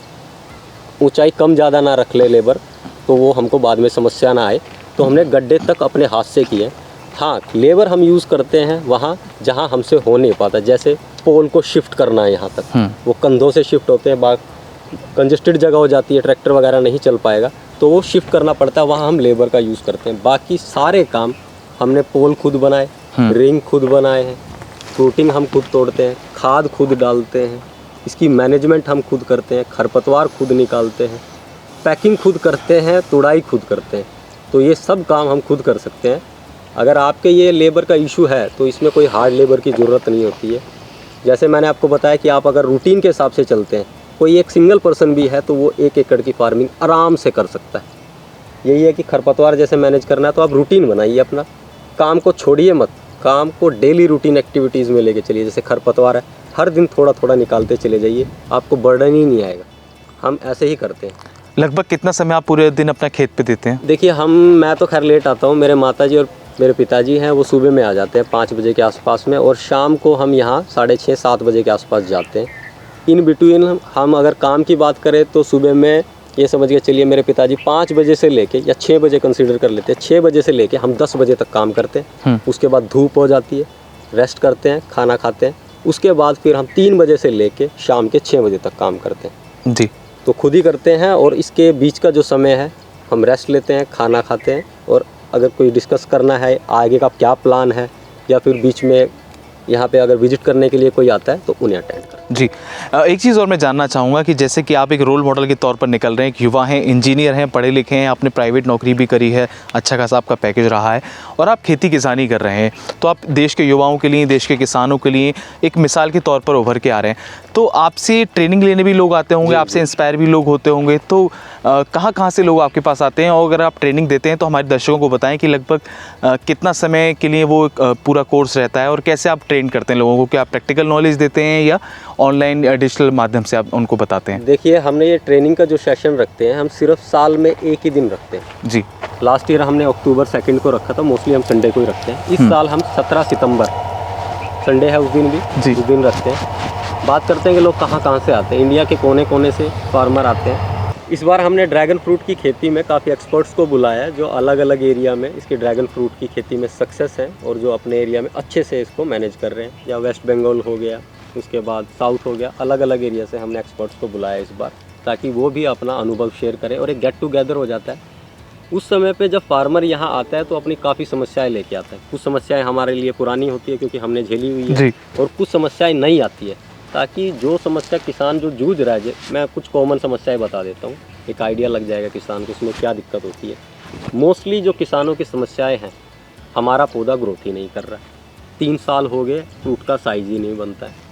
ऊंचाई कम ज़्यादा ना रख ले लेबर, तो वो हमको बाद में समस्या ना आए, तो हमने गड्ढे तक अपने हाथ से किए। हाँ, लेबर हम यूज़ करते हैं वहाँ जहाँ हमसे हो नहीं पाता, जैसे पोल को शिफ्ट करना है यहाँ तक, वो कंधों से शिफ्ट होते हैं, कंजेस्टेड जगह हो जाती है, ट्रैक्टर वगैरह नहीं चल पाएगा तो वो शिफ्ट करना पड़ता है, वहाँ हम लेबर का यूज़ करते हैं। बाकी सारे काम हमने पोल खुद बनाए, रिंग खुद बनाए हैं, फ्रूटिंग हम खुद तोड़ते हैं, खाद खुद डालते हैं, इसकी मैनेजमेंट हम खुद करते हैं, खरपतवार खुद निकालते हैं, पैकिंग खुद करते हैं, तुड़ाई खुद करते हैं। तो ये सब काम हम खुद कर सकते हैं। अगर आपके ये लेबर का इशू है तो इसमें कोई हार्ड लेबर की ज़रूरत नहीं होती है। जैसे मैंने आपको बताया कि आप अगर रूटीन के हिसाब से चलते हैं, कोई एक सिंगल पर्सन भी है तो वो 1 एकड़ की फार्मिंग आराम से कर सकता है। यही है कि खरपतवार जैसे मैनेज करना है तो आप रूटीन बनाइए, अपना काम को छोड़िए मत, काम को डेली रूटीन एक्टिविटीज़ में लेके चलिए। जैसे खरपतवार है, हर दिन थोड़ा थोड़ा निकालते चले जाइए, आपको बर्डन ही नहीं आएगा। हम ऐसे ही करते हैं। लगभग कितना समय आप पूरे दिन अपना खेत पे देते हैं? देखिए मैं तो खैर लेट आता हूँ, मेरे माताजी और मेरे पिताजी हैं वो सुबह में आ जाते हैं 5 बजे के आसपास में, और शाम को हम यहाँ 6:30-7 बजे के आसपास जाते हैं। इन बिटवीन हम अगर काम की बात करें तो सुबह में ये समझ के चलिए मेरे पिताजी 5 बजे से लेके या 6 बजे कंसीडर कर लेते हैं, 6 बजे से लेके हम 10 बजे तक काम करते हैं। उसके बाद धूप हो जाती है, रेस्ट करते हैं, खाना खाते हैं, उसके बाद फिर हम 3 बजे से लेके शाम के 6 बजे तक काम करते हैं जी। तो खुद ही करते हैं। और इसके बीच का जो समय है हम रेस्ट लेते हैं, खाना खाते हैं, और अगर कोई डिस्कस करना है आगे का क्या प्लान है, या फिर बीच में यहाँ पे अगर विजिट करने के लिए कोई आता है तो उन्हें अटेंड करें। जी। एक चीज़ और मैं जानना चाहूँगा कि जैसे कि आप एक रोल मॉडल के तौर पर निकल रहे हैं, एक युवा हैं, इंजीनियर हैं, पढ़े लिखे हैं, आपने प्राइवेट नौकरी भी करी है, अच्छा खासा आपका पैकेज रहा है, और आप खेती किसानी कर रहे हैं, तो आप देश के युवाओं के लिए, देश के किसानों के लिए एक मिसाल के तौर पर उभर के आ रहे हैं। तो आपसे ट्रेनिंग लेने भी लोग आते होंगे, आपसे इंस्पायर भी लोग होते होंगे, तो कहाँ से लोग आपके पास आते हैं? और अगर आप ट्रेनिंग देते हैं तो हमारे दर्शकों को बताएं कि लगभग कितना समय के लिए वो पूरा कोर्स रहता है, और कैसे आप ट्रेन करते हैं लोगों को? क्या आप प्रैक्टिकल नॉलेज देते हैं या ऑनलाइन या डिजिटल माध्यम से आप उनको बताते हैं? देखिए, हमने ये ट्रेनिंग का जो सेशन रखते हैं हम सिर्फ साल में एक ही दिन रखते हैं जी। लास्ट ईयर हमने अक्टूबर 2 को रखा था, मोस्टली हम संडे को ही रखते हैं। इस साल हम 17 सितंबर, संडे है उस दिन भी जी। उस दिन रखते हैं। बात करते हैं कि लोग कहाँ से आते हैं, इंडिया के कोने कोने से फार्मर आते हैं। इस बार हमने ड्रैगन फ्रूट की खेती में काफ़ी एक्सपर्ट्स को बुलाया है जो अलग अलग एरिया में इसके ड्रैगन फ्रूट की खेती में सक्सेस हैं और जो अपने एरिया में अच्छे से इसको मैनेज कर रहे हैं। या वेस्ट बंगाल हो गया, उसके बाद साउथ हो गया, अलग अलग एरिया से हमने एक्सपर्ट्स को बुलाया इस बार, ताकि वो भी अपना अनुभव शेयर करें और एक गेट टुगेदर हो जाता है। उस समय पे जब फार्मर यहाँ आता है तो अपनी काफ़ी समस्याएं लेके आता है। कुछ समस्याएं हमारे लिए पुरानी होती है क्योंकि हमने झेली हुई है, और कुछ समस्याएं नई आती है, ताकि जो समस्या किसान जो जूझ रहा है, मैं कुछ कॉमन समस्याएं बता देता हूँ, एक आइडिया लग जाएगा किसान को इसमें क्या दिक्कत होती है। मोस्टली जो किसानों की समस्याएं हैं, हमारा पौधा ग्रोथ ही नहीं कर रहा है, 3 साल हो गए, फ्रूट का साइज ही नहीं बनता है।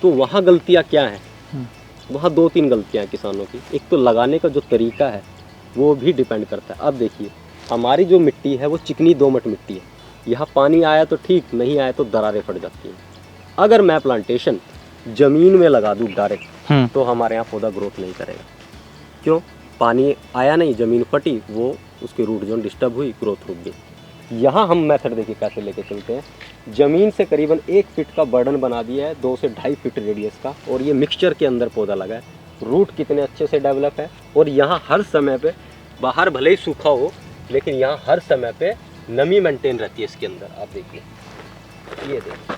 तो वहाँ गलतियाँ क्या हैं? वहाँ 2-3 गलतियाँ हैं किसानों की। एक तो लगाने का जो तरीका है वो भी डिपेंड करता है। अब देखिए, हमारी जो मिट्टी है वो चिकनी दोमट मिट्टी है, यहाँ पानी आया तो ठीक, नहीं आया तो दरारें फट जाती हैं। अगर मैं प्लांटेशन ज़मीन में लगा दूँ डायरेक्ट तो हमारे यहाँ पौधा ग्रोथ नहीं करेगा। क्यों? पानी आया नहीं, ज़मीन फटी, वो उसकी रूट जोन डिस्टर्ब हुई, ग्रोथ रुक गई। यहाँ हम मेथड देखिए कैसे लेके चलते हैं। ज़मीन से करीबन 1 फीट का बर्डन बना दिया है, 2 से 2.5 फीट रेडियस का, और ये मिक्सचर के अंदर पौधा लगा है। रूट कितने अच्छे से डेवलप है, और यहाँ हर समय पे, बाहर भले ही सूखा हो लेकिन यहाँ हर समय पे नमी मेंटेन रहती है इसके अंदर। आप देखिए, ये देखिए,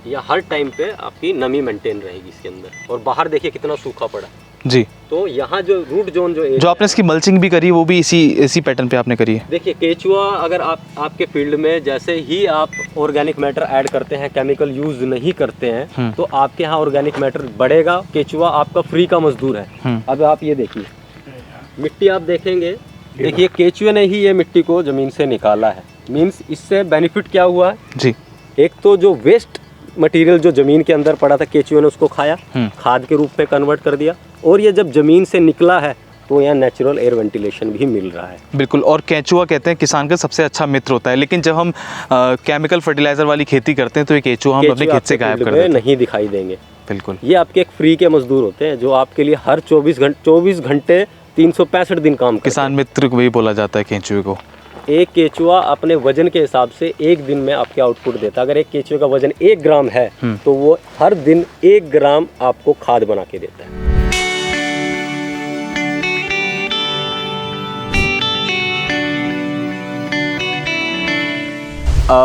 यहाँ हर टाइम पे आपकी नमी मेंटेन रहेगी इसके अंदर, और बाहर देखिए कितना सूखा पड़ा जी। तो यहाँ जो रूट जोन जो आपने इसकी मल्चिंग भी करी, वो भी इसी पैटर्न पे आपने करी है। देखिए, केचुआ अगर आपके फील्ड में जैसे ही आप ऑर्गेनिक मैटर ऐड करते हैं, केमिकल यूज नहीं करते हैं, तो आपके यहाँ ऑर्गेनिक मैटर बढ़ेगा। केचुआ आपका फ्री का मजदूर है। अब आप ये देखिए, मिट्टी आप देखेंगे, देखिए केचुए ने ही ये मिट्टी को जमीन से निकाला है। मीन्स इससे बेनिफिट क्या हुआ है जी? एक तो जो वेस्ट मटेरियल जो जमीन के अंदर पड़ा था, केचुए ने उसको खाया, खाद के रूप में कन्वर्ट कर दिया, और ये जब जमीन से निकला है तो यहाँ नेचुरल एयर वेंटिलेशन भी मिल रहा है। बिल्कुल। और केचुआ कहते हैं किसान का सबसे अच्छा मित्र होता है, लेकिन जब हम केमिकल फर्टिलाइजर वाली खेती करते हैं तो ये केचुआ हम अपने खेत से गायब कर देते हैं, नहीं दिखाई देंगे। बिल्कुल। ये आपके एक फ्री के मजदूर होते हैं जो आपके लिए हर 24 घंटे 365 दिन काम करते हैं। किसान मित्र को भी बोला जाता है केचुए को। एक केचुआ अपने वजन के हिसाब से एक दिन में आपके आउटपुट देता है। अगर एक केचुए का वजन 1 ग्राम है तो वो हर दिन 1 ग्राम आपको खाद बना के देता है।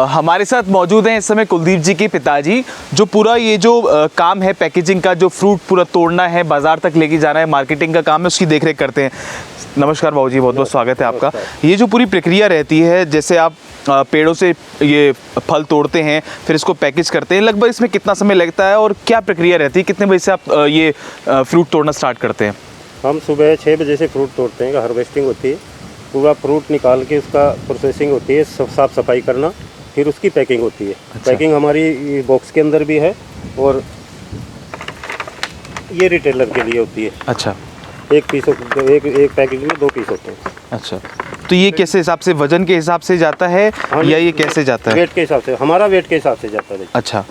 हमारे साथ मौजूद हैं इस समय कुलदीप जी के पिताजी, जो पूरा ये जो काम है पैकेजिंग का, जो फ्रूट पूरा तोड़ना है, बाजार तक लेके जाना है, मार्केटिंग का काम है, उसकी देखरेख करते हैं। नमस्कार बाबू जी, बहुत बहुत स्वागत है आपका। ये जो पूरी प्रक्रिया रहती है, जैसे आप पेड़ों से ये फल तोड़ते हैं, फिर इसको पैकेज करते हैं, लगभग इसमें कितना समय लगता है और क्या प्रक्रिया रहती है? कितने बजे से आप ये फ्रूट तोड़ना स्टार्ट करते हैं? हम सुबह 6 बजे से फ्रूट तोड़ते हैं, हार्वेस्टिंग होती है, पूरा फ्रूट निकाल के उसका प्रोसेसिंग होती है, साफ़ सफाई करना, फिर उसकी पैकिंग होती है। अच्छा। पैकिंग हमारी बॉक्स के अंदर भी है, और ये रिटेलर के लिए होती है। अच्छा। एक पैकेज में 2 पीस होते हैं। अच्छा। तो ये कैसे हिसाब से, वजन के हिसाब से जाता है या ये कैसे जाता है? वेट के हिसाब से, हमारा वेट के हिसाब से जाता है। अच्छा,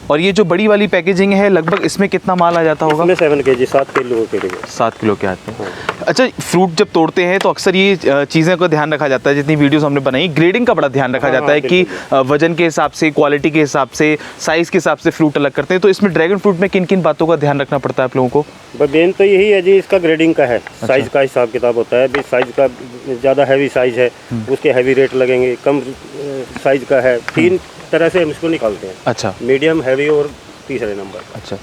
और ये जो बड़ी वाली पैकेजिंग है लगभग इसमें कितना माल आ जाता होगा? इसमें 7 kg 7 किलो के 7 किलो के आते हैं। अच्छा, फ्रूट जब तोड़ते हैं तो अक्सर ये चीज़ें का ध्यान रखा जाता है, जितनी वीडियोस हमने बनाई ग्रेडिंग का बड़ा ध्यान रखा जाता है कि वजन के हिसाब से, क्वालिटी के हिसाब से, साइज़ के हिसाब से फ्रूट अलग करते हैं। तो इसमें ड्रैगन फ्रूट में किन किन बातों का ध्यान रखना पड़ता है आप लोगों को? मेन तो यही है जी, इसका ग्रेडिंग का है, साइज़ का हिसाब किताब होता है। भी साइज़ का ज़्यादा हैवी साइज़ है उसके हैवी रेट लगेंगे, कम साइज़ का है, 3 तरह से हम इसको निकालते हैं। अच्छा, मीडियम, हैवी और तीसरे नंबर। अच्छा,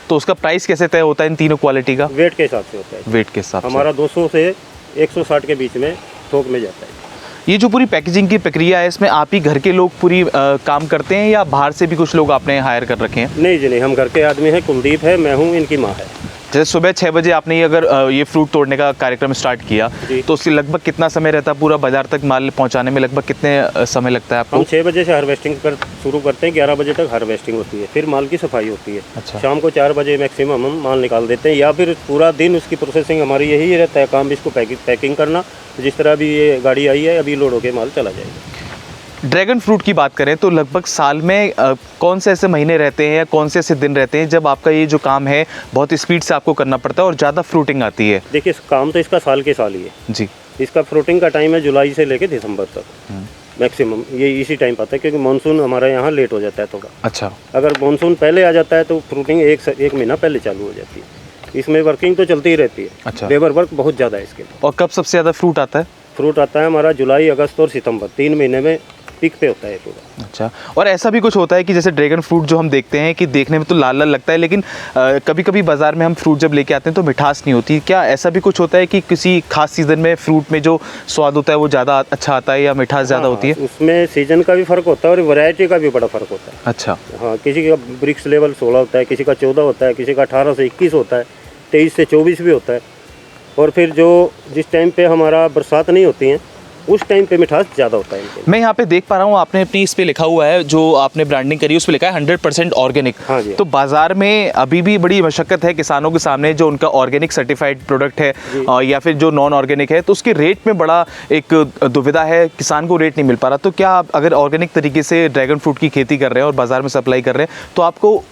तो उसका प्राइस कैसे तय होता है इन तीनों क्वालिटी का? वेट के हिसाब से होता है। वेट के हिसाब से हमारा 200 से 160 के बीच में थोक में जाता है। ये जो पूरी पैकेजिंग की प्रक्रिया है इसमें आप ही घर के लोग पूरी काम करते हैं या बाहर से भी कुछ लोग आपने हायर कर रखे हैं? नहीं जी नहीं, हम घर के आदमी हैं, कुलदीप है, मैं हूँ, इनकी माँ है। जैसे सुबह 6 बजे आपने ये अगर ये फ्रूट तोड़ने का कार्यक्रम स्टार्ट किया तो उससे लगभग कितना समय रहता है पूरा बाजार तक माल पहुंचाने में? लगभग कितने समय लगता है आपको? हम 6 बजे से हार्वेस्टिंग शुरू करते हैं, 11 बजे़ तक हार्वेस्टिंग होती है, फिर माल की सफाई होती है। अच्छा। शाम को 4 बजे मैक्सिमम हम माल निकाल देते हैं, या फिर पूरा दिन उसकी प्रोसेसिंग हमारी यही रहता है, काम इसको पैकिंग करना। जिस तरह भी ये गाड़ी आई है अभी लोड होके माल चला जाएगा। ड्रैगन फ्रूट की बात करें तो लगभग साल में कौन से ऐसे महीने रहते हैं या कौन से ऐसे दिन रहते हैं जब आपका ये जो काम है बहुत स्पीड से आपको करना पड़ता है और ज़्यादा फ्रूटिंग आती है? देखिए, काम तो इसका साल के साल ही है जी। इसका फ्रूटिंग का टाइम है जुलाई से लेकर दिसंबर तक मैक्सिमम, ये इसी टाइम आता है, क्योंकि मानसून हमारे यहाँ लेट हो जाता है थोड़ा। अच्छा, अगर मानसून पहले आ जाता है तो फ्रूटिंग एक महीना पहले चालू हो जाती है। इसमें वर्किंग तो चलती ही रहती है। अच्छा। लेबर वर्क बहुत ज़्यादा है इसके लिए। और कब सबसे ज़्यादा फ्रूट आता है? फ्रूट आता है हमारा जुलाई, अगस्त और सितंबर, 3 महीने में पीक पे होता है पूरा। अच्छा, और ऐसा भी कुछ होता है कि जैसे ड्रैगन फ्रूट जो हम देखते हैं कि देखने में तो लाल लाल लगता है, लेकिन कभी कभी बाज़ार में हम फ्रूट जब लेके आते हैं तो मिठास नहीं होती। क्या ऐसा भी कुछ होता है कि किसी खास सीज़न में फ्रूट में जो स्वाद होता है वो ज़्यादा अच्छा आता है या मिठास ज़्यादा होती है? उसमें सीजन का भी फ़र्क होता है और वैरायटी का भी बड़ा फ़र्क होता है। अच्छा। हाँ, किसी का ब्रिक्स लेवल 16 होता है, किसी का 14 होता है, किसी का 18 से 21 होता है, 23 से 24 भी होता है। और फिर जिस टाइम पे हमारा बरसात नहीं होती है उस टाइम पे मिठास ज़्यादा होता है इनके। मैं यहाँ पे देख पा रहा हूँ आपने अपनी इस पे लिखा हुआ है, जो आपने ब्रांडिंग करी है उस पे लिखा है 100% ऑर्गेनिक। हाँ जी। तो बाजार में अभी भी बड़ी मशक्कत है किसानों के सामने, जो उनका ऑर्गेनिक सर्टिफाइड प्रोडक्ट है या फिर जो नॉन ऑर्गेनिक है, तो उसके रेट में बड़ा एक दुविधा है, किसान को रेट नहीं मिल पा रहा। तो क्या आप अगर ऑर्गेनिक तरीके से ड्रैगन फ्रूट की खेती कर रहे हैं और बाजार में सप्लाई कर रहे हैं तो आपको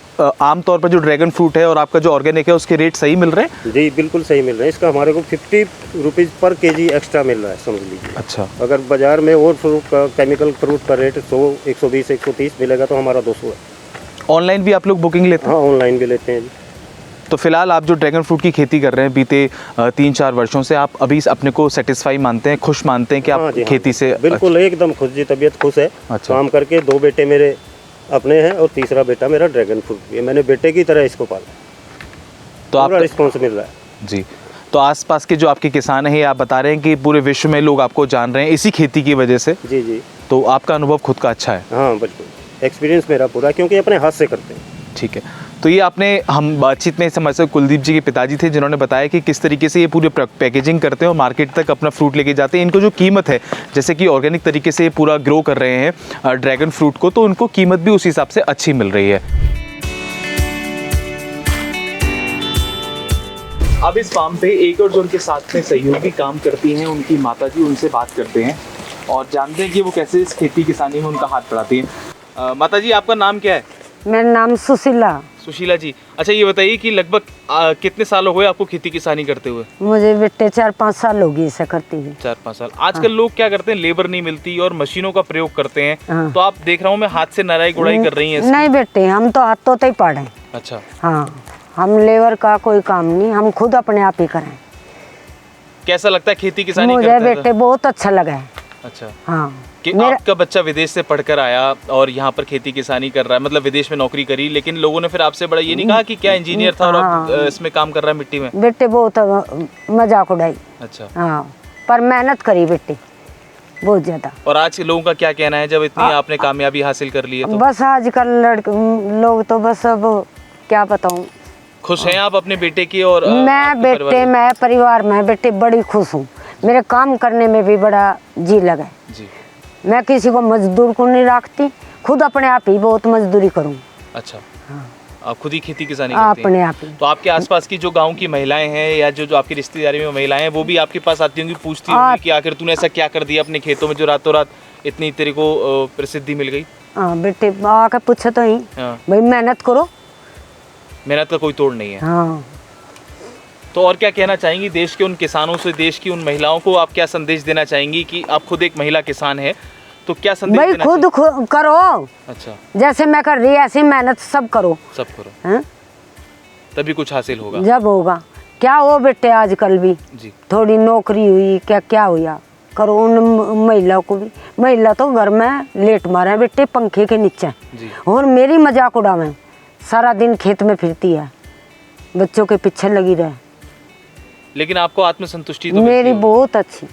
आमतौर पर जो ड्रैगन फ्रूट है और आपका जो ऑर्गेनिक है उसके रेट सही मिल रहे हैं? जी बिल्कुल सही मिल रहे हैं। इसका हमारे को 50 रुपीज़ पर केजी एक्स्ट्रा मिल रहा है, समझ लीजिए। अच्छा। अगर बाजार में और फ्रूट का, केमिकल फ्रूट का रेट 100, 120, 130 मिलेगा तो हमारा 200 है। ऑनलाइन भी आप लोग बुकिंग लेते हैं? हाँ, ऑनलाइन भी लेते हैं जी। तो फिलहाल आप जो ड्रैगन फ्रूट की खेती कर रहे हैं बीते 3-4 वर्षों से, आप अभी अपने को सेटिस्फाई मानते हैं, खुश मानते हैं कि आप खेती से? बिल्कुल एकदम खुश जी, तबीयत खुश है। अच्छा। काम करके 2 बेटे मेरे अपने हैं और तीसरा बेटा मेरा ड्रैगन फ्रूट भी है। मैंने बेटे की तरह इसको पाला, तो पूरा आप रिस्पॉन्स मिल रहा है जी। तो आसपास के जो आपके किसान हैं, आप बता रहे हैं कि पूरे विश्व में लोग आपको जान रहे हैं इसी खेती की वजह से। जी जी। तो आपका अनुभव खुद का अच्छा है? हाँ बिल्कुल, एक्सपीरियंस मेरा पूरा, क्योंकि अपने हाथ से करते हैं। ठीक है। तो ये आपने, हम बातचीत में हमारे साथ कुलदीप जी के पिताजी थे जिन्होंने बताया कि किस तरीके से ये पूरे पैकेजिंग करते हैं और मार्केट तक अपना फ्रूट लेके जाते हैं। इनको जो कीमत है, जैसे कि ऑर्गेनिक तरीके से पूरा ग्रो कर रहे हैं ड्रैगन फ्रूट को, तो उनको कीमत भी उस हिसाब से अच्छी मिल रही है। अब इस फार्म पे एक और जो उनके साथ में सहयोगी काम करती हैं उनकी माता जी, उनसे बात करते हैं और जानते हैं कि वो कैसे इस खेती किसानी में उनका हाथ बढ़ाती हैं। माता जी, आपका नाम क्या है? मेरा नाम सुशीला। सुशीला जी, अच्छा ये बताइए कि लगभग कितने साल हो गए आपको खेती किसानी करते हुए? मुझे बेटे 4-5 साल हो गए ऐसा करती है। 4-5 साल। आजकल लोग क्या करते हैं, लेबर नहीं मिलती और मशीनों का प्रयोग करते हैं। हाँ। तो आप देख रहा हूँ मैं हाथ से नराई गुड़ाई कर रही हैं? नहीं बेटे, हम तो हाथों से ही पढ़े। अच्छा। हाँ, हम लेबर का कोई काम नहीं, हम खुद अपने आप ही करें। कैसा लगता है खेती किसानी मुझे करते हैं? बेटे बहुत अच्छा लगा है। अच्छा। हाँ, कि आपका बच्चा विदेश से पढ़कर आया और यहाँ पर खेती किसानी कर रहा है, मतलब विदेश में नौकरी करी, लेकिन लोगों ने फिर आपसे बड़ा ये नहीं कहा कि क्या इंजीनियर था और अब इसमें काम कर रहा है मिट्टी में? बेटे बहुत मजाक उड़ाई। अच्छा। हाँ, पर मेहनत करी बेटे बहुत ज्यादा। और आज के लोगों का क्या कहना है जब इतनी आपने कामयाबी हासिल कर ली है? तो बस आजकल लोग तो बस अब क्या बताऊँ। खुश हैं आप अपने बेटे की? और मैं परिवार में बेटे बड़ी खुश हूँ। मेरे काम करने में भी बड़ा जी लगा जी। मैं किसी को मजदूर को नहीं रखती, खुद अपने आप ही बहुत मजदूरी करूँ। अच्छा। हाँ। आप खुद ही खेती किसानी करती हैं? अपने आप ही। तो आपके आसपास की जो गांव की महिलाएं हैं या जो आपकी रिश्तेदारी में महिलाएं हैं वो भी आपके पास आती होंगी, पूछती होंगी कि आखिर तूने ऐसा क्या कर दिया अपने खेतों में जो रातों रात इतनी तेरे को प्रसिद्धि मिल गई? हाँ बेटे आके पूछे तो ही हाँ। भाई मेहनत करो। मेहनत का कोई तोड़ नहीं है। हाँ। तो और क्या कहना चाहेंगी देश के उन किसानों से, देश की उन महिलाओं को आप क्या संदेश देना चाहेंगी कि आप खुद एक महिला किसान है तो क्या संदेश भाई देना खुद करो। अच्छा, जैसे मैं कर रही ऐसी मेहनत सब करो। सब करो हैं? तभी कुछ हासिल होगा। जब होगा क्या हो बेटे आजकल भी जी। थोड़ी नौकरी हुई क्या हुआ करो उन महिलाओं को भी। महिला तो घर में लेट मारे बेटे पंखे के नीचे जी। और मेरी मजाक उड़ावे, सारा दिन खेत में फिरती है, बच्चों के पीछे लगी रहे। लेकिन आपको आत्मसंतुष्टि तो मेरी मिलती होगी। बहुत अच्छी।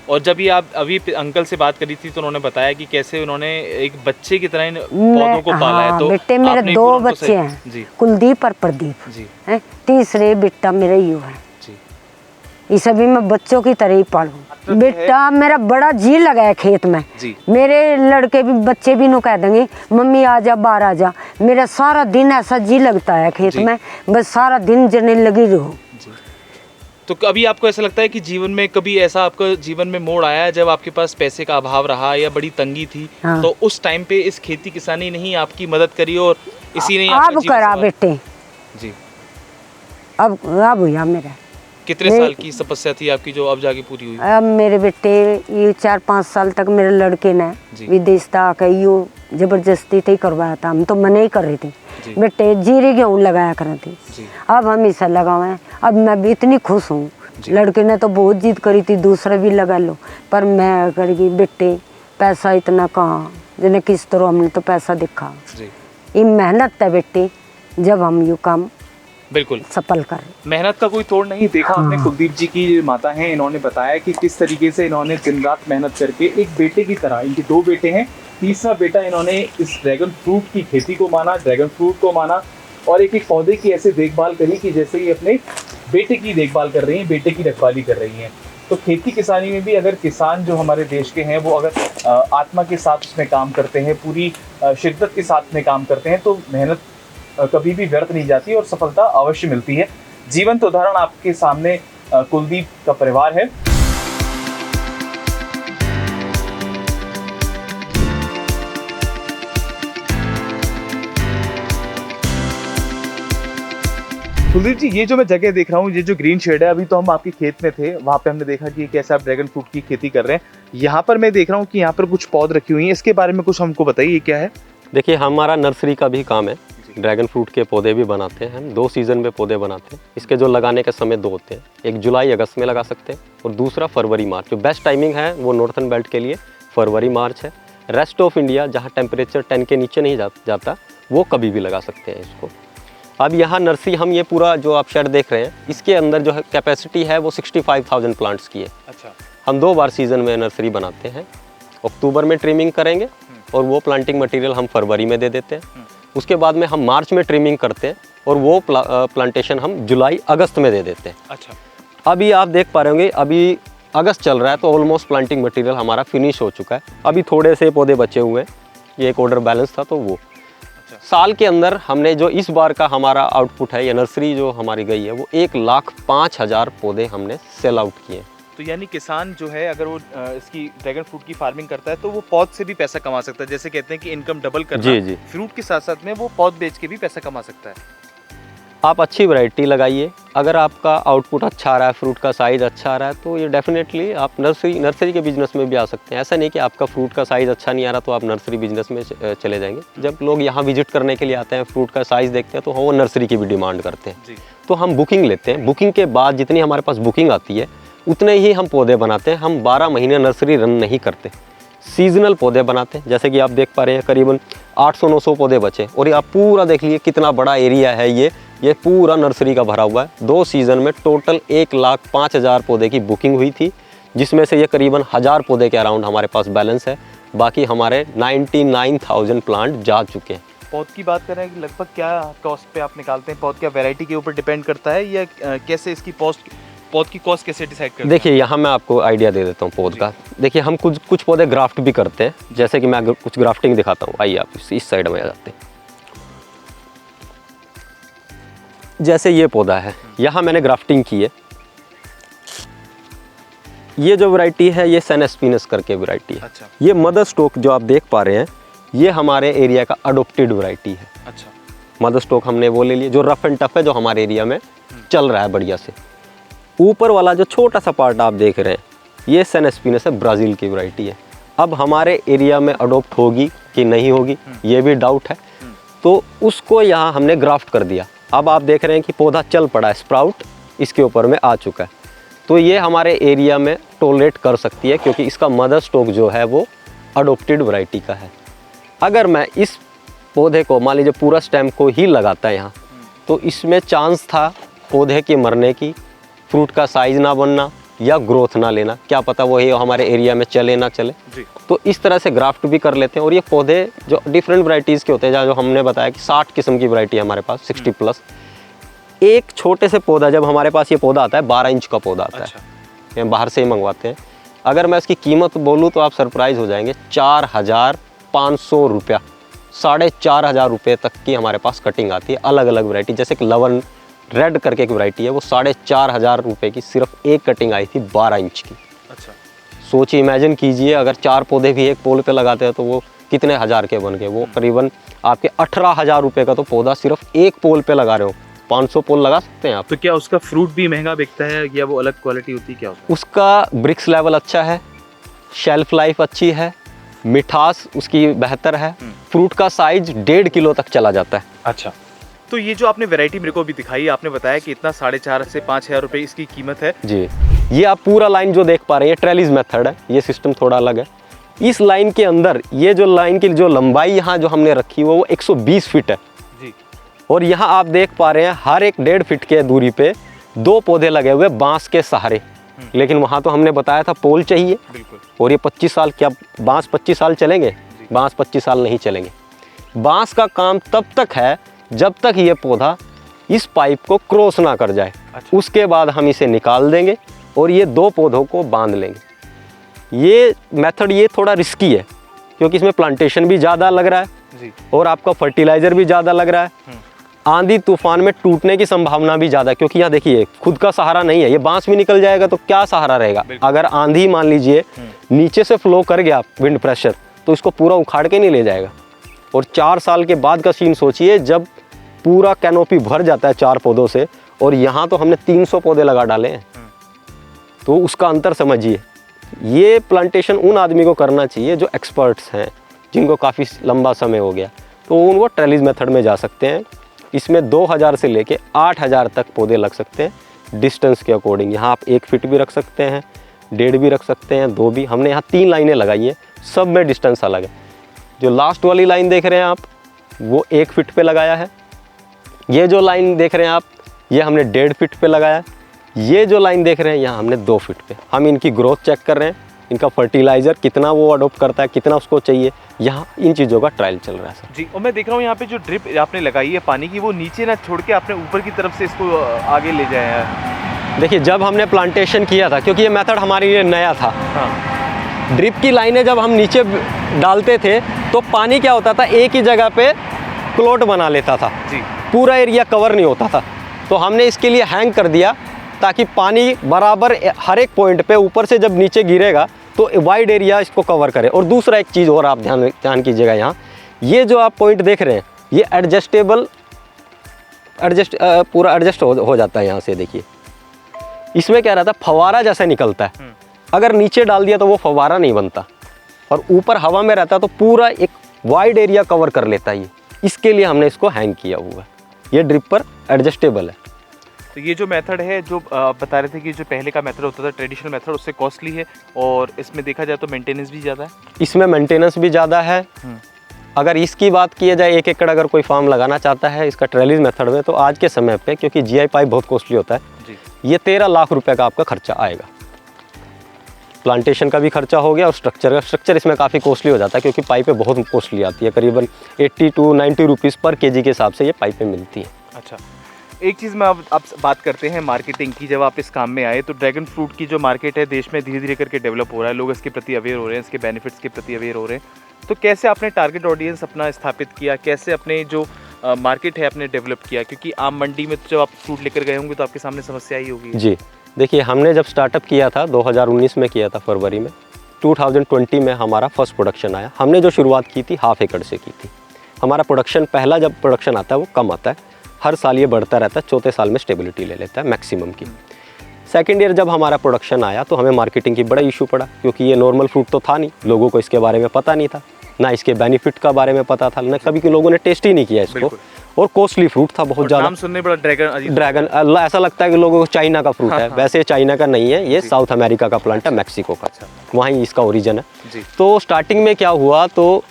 और जब ये आप अभी अंकल से बात करी थी तो उन्होंने बताया कि कैसे उन्होंने एक बच्चे की तरह इन पौधों को पाला है। तो बेटे मेरे आपने 2 पूरा उनको बच्चे हैं, जी कुलदीप और प्रदीप जी हैं, तीसरे बेटा मेरा ही है जी। ये सभी मैं बच्चों की तरह ही पालूं। बेटा मेरा बड़ा जी लगा है खेत में जी। मेरे लड़के भी बच्चे भी नु कह देंगे मम्मी आ जा बाहर आ जा। मेरा सारा दिन ऐसा जी लगता है खेत जी। में, बस सारा दिन जने लगी रहूं। तो कभी आपको ऐसा लगता है कि जीवन में कभी ऐसा आपका जीवन में मोड़ आया है जब आपके पास पैसे का अभाव रहा या बड़ी तंगी थी? हाँ। तो उस टाइम पे इस खेती किसानी ने ही आपकी मदद करी और इसी ने ही अब आपका जीवन करा संवारा? बेटे जी। अब हुआ मेरा। कितने साल की तपस्या थी आपकी जो अब जाके पूरी हुई? अब मेरे बेटे ये 4-5 साल तक मेरे लड़के ने जी। विदेश था यो जबरदस्ती ही करवाया था, हम तो मना ही कर रही थी। जी। बेटे जीरे गेहूँ लगाया कर थी, जी। अब हम इसे लगाए। अब मैं भी इतनी खुश हूँ। जी। लड़के ने तो बहुत जिद करी थी दूसरा भी लगा लो, पर मैं कर गई बेटे पैसा इतना कहाँ, जिन्हें किस तरह हमने तो पैसा दिखा। जी। ये मेहनत है बेटे, जब हम यू काम बिल्कुल सफल कर। मेहनत का कोई तोड़ नहीं। देखा आपने कुलदीप जी की जो माता हैं, इन्होंने बताया कि किस तरीके से इन्होंने दिन रात मेहनत करके एक बेटे की तरह, इनके 2 बेटे हैं, तीसरा बेटा इन्होंने इस ड्रैगन फ्रूट की खेती को माना, ड्रैगन फ्रूट को माना और एक एक पौधे की ऐसे देखभाल करी कि जैसे ये अपने बेटे की देखभाल कर रही हैं, बेटे की रखवाली कर रही हैं। तो खेती किसानी में भी अगर किसान जो हमारे देश के हैं वो अगर आत्मा के साथ उसमें काम करते हैं, पूरी शिद्दत के साथ में काम करते हैं तो मेहनत कभी भी व्यर्थ नहीं जाती और सफलता अवश्य मिलती है। जीवंत उदाहरण आपके सामने कुलदीप का परिवार है। कुलदीप जी, ये जो मैं जगह देख रहा हूँ, ये जो ग्रीन शेड है, अभी तो हम आपके खेत में थे, वहाँ पे हमने देखा कि कैसे आप ड्रैगन फ्रूट की खेती कर रहे हैं। यहाँ पर मैं देख रहा हूँ कि यहाँ पर कुछ पौध रखी हुई हैं, इसके बारे में कुछ हमको बताइए क्या है? देखिए हमारा नर्सरी का भी काम है, ड्रैगन फ्रूट के पौधे भी बनाते हैं हम। 2 सीज़न में पौधे बनाते हैं। इसके जो लगाने के समय 2 होते हैं, एक जुलाई अगस्त में लगा सकते हैं और दूसरा फरवरी मार्च। जो बेस्ट टाइमिंग है वो नॉर्थन बेल्ट के लिए फरवरी मार्च है। रेस्ट ऑफ इंडिया जहाँ टेम्परेचर 10 के नीचे नहीं जाता वो कभी भी लगा सकते हैं इसको। अब यहाँ नर्सरी हम ये पूरा जो आप शेड देख रहे हैं, इसके अंदर जो है कैपेसिटी है वो 65,000 प्लांट्स की है। अच्छा। हम 2 बार सीज़न में नर्सरी बनाते हैं। अक्टूबर में ट्रिमिंग करेंगे और वो प्लांटिंग मटेरियल हम फरवरी में दे देते हैं। उसके बाद में हम मार्च में ट्रिमिंग करते हैं और वो प्लांटेशन हम जुलाई अगस्त में दे देते हैं। अच्छा। अभी आप देख पा रहे होंगे अभी अगस्त चल रहा है तो ऑलमोस्ट प्लांटिंग मटेरियल हमारा फिनिश हो चुका है। अभी थोड़े से पौधे बचे हुए हैं, ये एक ऑर्डर बैलेंस था तो वो साल के अंदर हमने जो इस बार का हमारा आउटपुट है या नर्सरी जो हमारी गई है वो 1,05,000 पौधे हमने सेल आउट किए। तो यानी किसान जो है अगर वो इसकी ड्रैगन फ्रूट की फार्मिंग करता है तो वो पौध से भी पैसा कमा सकता है। जैसे कहते हैं कि इनकम डबल करना, जी जी। फ्रूट के साथ साथ में वो पौध बेच के भी पैसा कमा सकता है। आप अच्छी वैरायटी लगाइए, अगर आपका आउटपुट अच्छा आ रहा है, फ्रूट का साइज़ अच्छा आ रहा है तो ये डेफिनेटली आप नर्सरी के बिजनेस में भी आ सकते हैं। ऐसा नहीं कि आपका फ्रूट का साइज़ अच्छा नहीं आ रहा तो आप नर्सरी बिजनेस में चले जाएंगे। जब लोग यहाँ विजिट करने के लिए आते हैं, फ्रूट का साइज़ देखते हैं तो वो नर्सरी की भी डिमांड करते हैं। तो हम बुकिंग लेते हैं। बुकिंग के बाद जितनी हमारे पास बुकिंग आती है उतने ही हम पौधे बनाते हैं। हम 12 महीने नर्सरी रन नहीं करते, सीजनल पौधे बनाते हैं। जैसे कि आप देख पा रहे हैं करीबन 800-900 पौधे बचे और ये आप पूरा देख लीजिए कितना बड़ा एरिया है। ये पूरा नर्सरी का भरा हुआ है। 2 सीज़न में टोटल 1,05,000 पौधे की बुकिंग हुई थी, जिसमें से ये करीबन 1000 पौधे के अराउंड हमारे पास बैलेंस है। बाकी हमारे 99,000 प्लांट जा चुके हैं। पौध की बात करें कि लगभग क्या कॉस्ट पे आप निकालते हैं? पौध क्या वैरायटी के ऊपर डिपेंड करता है या कैसे इसकी पौध की कॉस्ट कैसे डिसाइड करते हैं? देखिए यहाँ मैं आपको आइडिया दे देता हूँ पौध का। देखिए हम कुछ पौधे ग्राफ्ट भी करते हैं, जैसे कि मैं कुछ ग्राफ्टिंग दिखाता हूँ। आइए आप इस साइड में आ जाते हैं। जैसे ये पौधा है, यहाँ मैंने ग्राफ्टिंग की है। ये जो वैरायटी है ये सैन एस्पिनस करके वैरायटी है। अच्छा। ये मदर स्टॉक जो आप देख पा रहे हैं, ये हमारे एरिया का अडोप्टेड वैरायटी है। अच्छा। मदर स्टॉक हमने वो ले लिया जो रफ एंड टफ है, जो हमारे एरिया में चल रहा है बढ़िया से। ऊपर वाला जो छोटा सा पार्ट आप देख रहे हैं, ये सैन एस्पिनस है, ब्राज़ील की वैरायटी है। अब हमारे एरिया में अडोप्ट होगी कि नहीं होगी ये भी डाउट है, तो उसको यहाँ हमने ग्राफ्ट कर दिया। अब आप देख रहे हैं कि पौधा चल पड़ा है, स्प्राउट इसके ऊपर में आ चुका है, तो ये हमारे एरिया में टॉलरेट कर सकती है, क्योंकि इसका मदर स्टॉक जो है वो अडोप्टेड वैरायटी का है। अगर मैं इस पौधे को मान लीजिए पूरा स्टेम को ही लगाता है यहाँ, तो इसमें चांस था पौधे के मरने की, फ्रूट का साइज़ ना बनना या ग्रोथ ना लेना, क्या पता वही हमारे एरिया में चले ना चले जी। तो इस तरह से ग्राफ्ट भी कर लेते हैं। और ये पौधे जो डिफरेंट वैरायटीज़ के होते हैं, जो हमने बताया कि 60 किस्म की वैरायटी है हमारे पास, 60 प्लस। एक छोटे से पौधा, जब हमारे पास ये पौधा आता है 12 इंच का पौधा आता अच्छा। है, हम बाहर से ही मंगवाते हैं। अगर मैं इसकी कीमत बोलूँ तो आप सरप्राइज़ हो जाएंगे, 4,500 रुपया, 4,500 रुपये तक की हमारे पास कटिंग आती है, अलग अलग वैरायटी। जैसे कि लवन रेड करके एक वैरायटी है, वो 4,500 रुपये की सिर्फ एक कटिंग आई थी 12 इंच की। अच्छा। सोचिए, इमेजिन कीजिए, अगर 4 पौधे भी एक पोल पे लगाते हैं तो वो कितने हज़ार के बन गए। वो करीबन आपके 18,000 रुपये का तो पौधा सिर्फ एक पोल पे लगा रहे हो, 500 पोल लगा सकते हैं आप। तो क्या उसका फ्रूट भी महंगा बिकता है या वो अलग क्वालिटी होती है, क्या होता उसका ब्रिक्स लेवल अच्छा है, शेल्फ लाइफ अच्छी है, मिठास उसकी बेहतर है, फ्रूट का साइज 1.5 किलो तक चला जाता है। अच्छा। तो ये जो आपने वैरायटी मेरे को अभी दिखाई, आपने बताया कि इतना 4,500 से 5,000 रुपये इसकी कीमत है। जी, ये आप पूरा लाइन जो देख पा रहे हैं, ये ट्रेलिस मेथड है, ये सिस्टम थोड़ा अलग है। इस लाइन के अंदर ये जो लाइन की जो लंबाई यहाँ जो हमने रखी हुई है वो 120 फीट है जी। और यहाँ आप देख पा रहे हैं हर एक 1.5 फीट के दूरी पे 2 पौधे लगे हुए बांस के सहारे। लेकिन वहाँ तो हमने बताया था पोल चाहिए, बिल्कुल। और ये 25 साल, क्या बांस 25 साल चलेंगे? बांस 25 साल नहीं चलेंगे। बांस का काम तब तक है जब तक ये पौधा इस पाइप को क्रॉस ना कर जाए। अच्छा। उसके बाद हम इसे निकाल देंगे और ये 2 पौधों को बांध लेंगे। ये मेथड ये थोड़ा रिस्की है, क्योंकि इसमें प्लांटेशन भी ज़्यादा लग रहा है जी। और आपका फर्टिलाइज़र भी ज़्यादा लग रहा है। आंधी तूफान में टूटने की संभावना भी ज़्यादा, क्योंकि यहाँ देखिए खुद का सहारा नहीं है, ये बांस भी निकल जाएगा तो क्या सहारा रहेगा। अगर आंधी मान लीजिए नीचे से फ्लो कर गया विंड प्रेशर, तो इसको पूरा उखाड़ के नहीं ले जाएगा। और 4 साल के बाद का सीन सोचिए, जब पूरा कैनोपी भर जाता है 4 पौधों से, और यहाँ तो हमने 300 पौधे लगा डाले हैं, तो उसका अंतर समझिए। ये प्लांटेशन उन आदमी को करना चाहिए जो एक्सपर्ट्स हैं, जिनको काफ़ी लंबा समय हो गया, तो वो ट्रेलिस मेथड में जा सकते हैं। इसमें 2000 से लेके 8000 तक पौधे लग सकते हैं डिस्टेंस के अकॉर्डिंग। यहाँ आप 1 फीट भी रख सकते हैं, 1.5 भी रख सकते हैं, 2 भी। हमने यहाँ 3 लाइनें लगाई हैं, सब में डिस्टेंस अलग है। जो लास्ट वाली लाइन देख रहे हैं आप, वो 1 फीट पे लगाया है। ये जो लाइन देख रहे हैं आप, ये हमने 1.5 फीट पे लगाया है। ये जो लाइन देख रहे हैं, यहाँ हमने 2 फीट पे। हम इनकी ग्रोथ चेक कर रहे हैं, इनका फर्टिलाइज़र कितना वो अडोप्ट करता है, कितना उसको चाहिए, यहाँ इन चीज़ों का ट्रायल चल रहा है सर। जी। और मैं देख रहा हूँ यहाँ पे जो ड्रिप आपने लगाई है पानी की, वो नीचे ना छोड़ के आपने ऊपर की तरफ से इसको आगे ले जाया है। देखिए, जब हमने प्लांटेशन किया था, क्योंकि ये मेथड हमारे लिए नया था, हाँ। ड्रिप की लाइनें जब हम नीचे डालते थे तो पानी क्या होता था, एक ही जगह पे क्लोट बना लेता था जी। पूरा एरिया कवर नहीं होता था। तो हमने इसके लिए हैंग कर दिया, ताकि पानी बराबर हर एक पॉइंट पे ऊपर से जब नीचे गिरेगा तो वाइड एरिया इसको कवर करे। और दूसरा एक चीज़ और आप ध्यान कीजिएगा, यहाँ ये जो आप पॉइंट देख रहे हैं, ये एडजस्टेबल पूरा एडजस्ट हो जाता है। यहाँ से देखिए, इसमें क्या रहता है, फवारा जैसा निकलता है। अगर नीचे डाल दिया तो वो फवारा नहीं बनता, और ऊपर हवा में रहता है तो पूरा एक वाइड एरिया कवर कर लेता है। ये इसके लिए हमने इसको हैंग किया हुआ है। ये ड्रिप पर एडजस्टेबल है। तो ये जो मेथड है, जो बता रहे थे कि जो पहले का मेथड होता था ट्रेडिशनल मेथड, उससे कॉस्टली है, और इसमें देखा जाए तो मेंटेनेंस भी ज़्यादा है। इसमें मेंटेनेंस भी ज़्यादा है। अगर इसकी बात किया जाए, 1 एकड़ अगर कोई फार्म लगाना चाहता है इसका ट्रेलिस मेथड में, तो आज के समय पे, क्योंकि जीआई पाइप बहुत कॉस्टली होता है जी, ये 13 लाख रुपए का आपका खर्चा आएगा। प्लांटेशन का भी खर्चा हो गया और स्ट्रक्चर इसमें काफ़ी कॉस्टली हो जाता है, क्योंकि पाइपें बहुत कॉस्टली आती है। करीबन 80 to 90 रुपीज़ पर केजी के हिसाब से ये पाइपें मिलती हैं। अच्छा। एक चीज़ मैं अब आप बात करते हैं मार्केटिंग की। जब आप इस काम में आए तो ड्रैगन फ्रूट की जो मार्केट है देश में धीरे धीरे करके डेवलप हो रहा है, लोग इसके प्रति अवेयर हो रहे हैं, इसके बेनिफिट्स के प्रति अवेयर हो रहे हैं। तो कैसे आपने टारगेट ऑडियंस अपना स्थापित किया, कैसे अपने जो मार्केट है आपने डेवलप किया? क्योंकि आम मंडी में तो जब आप फ्रूट लेकर गए होंगे तो आपके सामने समस्या ही होगी। जी देखिए, हमने जब स्टार्टअप किया था 2019 में किया था, फरवरी में, 2020 में हमारा फर्स्ट प्रोडक्शन आया। हमने जो शुरुआत की थी 1/2 एकड़ से की थी। हमारा प्रोडक्शन, पहला जब प्रोडक्शन आता है वो कम आता है, हर साल ये बढ़ता रहता है, चौथे साल में स्टेबिलिटी ले लेता है मैक्सिमम की। सेकेंड ईयर जब हमारा प्रोडक्शन आया तो हमें मार्केटिंग की बड़ा इशू पड़ा, क्योंकि ये नॉर्मल फ्रूट तो था नहीं, लोगों को इसके बारे में पता नहीं था, ना इसके बेनिफिट का बारे में पता था, ना कभी के लोगों ने टेस्ट ही नहीं किया इसको, और कॉस्टली फ्रूट था बहुत ज़्यादा। नाम सुनने बड़ा ड्रैगन, ऐसा लगता है कि लोगों को चाइना का फ्रूट है। वैसे चाइना का नहीं है, ये साउथ अमेरिका का प्लांट है, मैक्सिको का, वहीं इसका ओरिजिन है। तो स्टार्टिंग में क्या हुआ, तो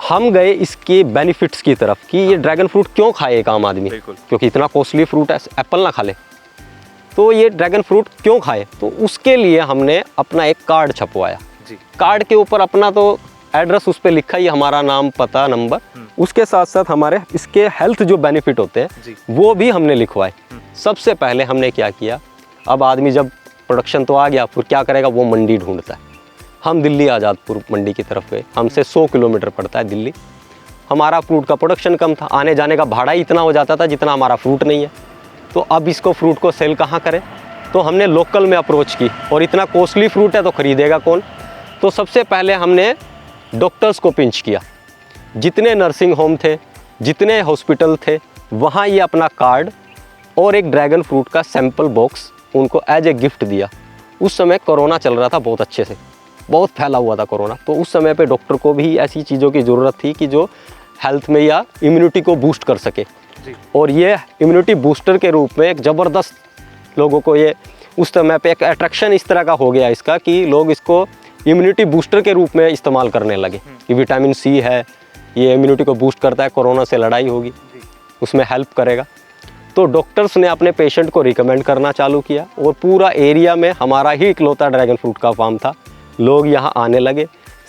हम गए इसके बेनिफिट्स की तरफ कि ये ड्रैगन फ्रूट क्यों खाए एक आम आदमी, क्योंकि इतना कॉस्टली फ्रूट है, एप्पल ना खा ले तो ये ड्रैगन फ्रूट क्यों खाए। तो उसके लिए हमने अपना एक कार्ड छपवाया। कार्ड के ऊपर अपना तो एड्रेस उस पर लिखा ही, हमारा नाम, पता, नंबर, उसके साथ साथ हमारे इसके हेल्थ जो बेनिफिट होते हैं वो भी हमने लिखवाए। सबसे पहले हमने क्या किया, अब आदमी जब प्रोडक्शन तो आ गया, फिर क्या करेगा, वो मंडी ढूंढता है। हम दिल्ली आज़ादपुर मंडी की तरफ गए, हमसे 100 किलोमीटर पड़ता है दिल्ली। हमारा फ्रूट का प्रोडक्शन कम था, आने जाने का भाड़ा ही इतना हो जाता था जितना हमारा फ्रूट नहीं है। तो अब इसको फ्रूट को सेल कहाँ करें, तो हमने लोकल में अप्रोच की, और इतना कॉस्टली फ्रूट है तो ख़रीदेगा कौन। तो सबसे पहले हमने डॉक्टर्स को पिंच किया, जितने नर्सिंग होम थे, जितने हॉस्पिटल थे, वहाँ ये अपना कार्ड और एक ड्रैगन फ्रूट का सैंपल बॉक्स उनको एज ए गिफ्ट दिया। उस समय कोरोना चल रहा था बहुत अच्छे से, बहुत फैला हुआ था कोरोना, तो उस समय पे डॉक्टर को भी ऐसी चीज़ों की ज़रूरत थी कि जो हेल्थ में या इम्यूनिटी को बूस्ट कर सके। और ये इम्यूनिटी बूस्टर के रूप में एक ज़बरदस्त लोगों को, ये उस समय पे एक अट्रैक्शन इस तरह का हो गया इसका कि लोग इसको इम्यूनिटी बूस्टर के रूप में इस्तेमाल करने लगे कि विटामिन सी है, ये इम्यूनिटी को बूस्ट करता है, कोरोना से लड़ाई होगी, उसमें हेल्प करेगा। तो डॉक्टर्स ने अपने पेशेंट को रिकमेंड करना चालू किया, और पूरा एरिया में हमारा ही इकलौता ड्रैगन फ्रूट का फार्म था। लोग यहाँ आने लगे,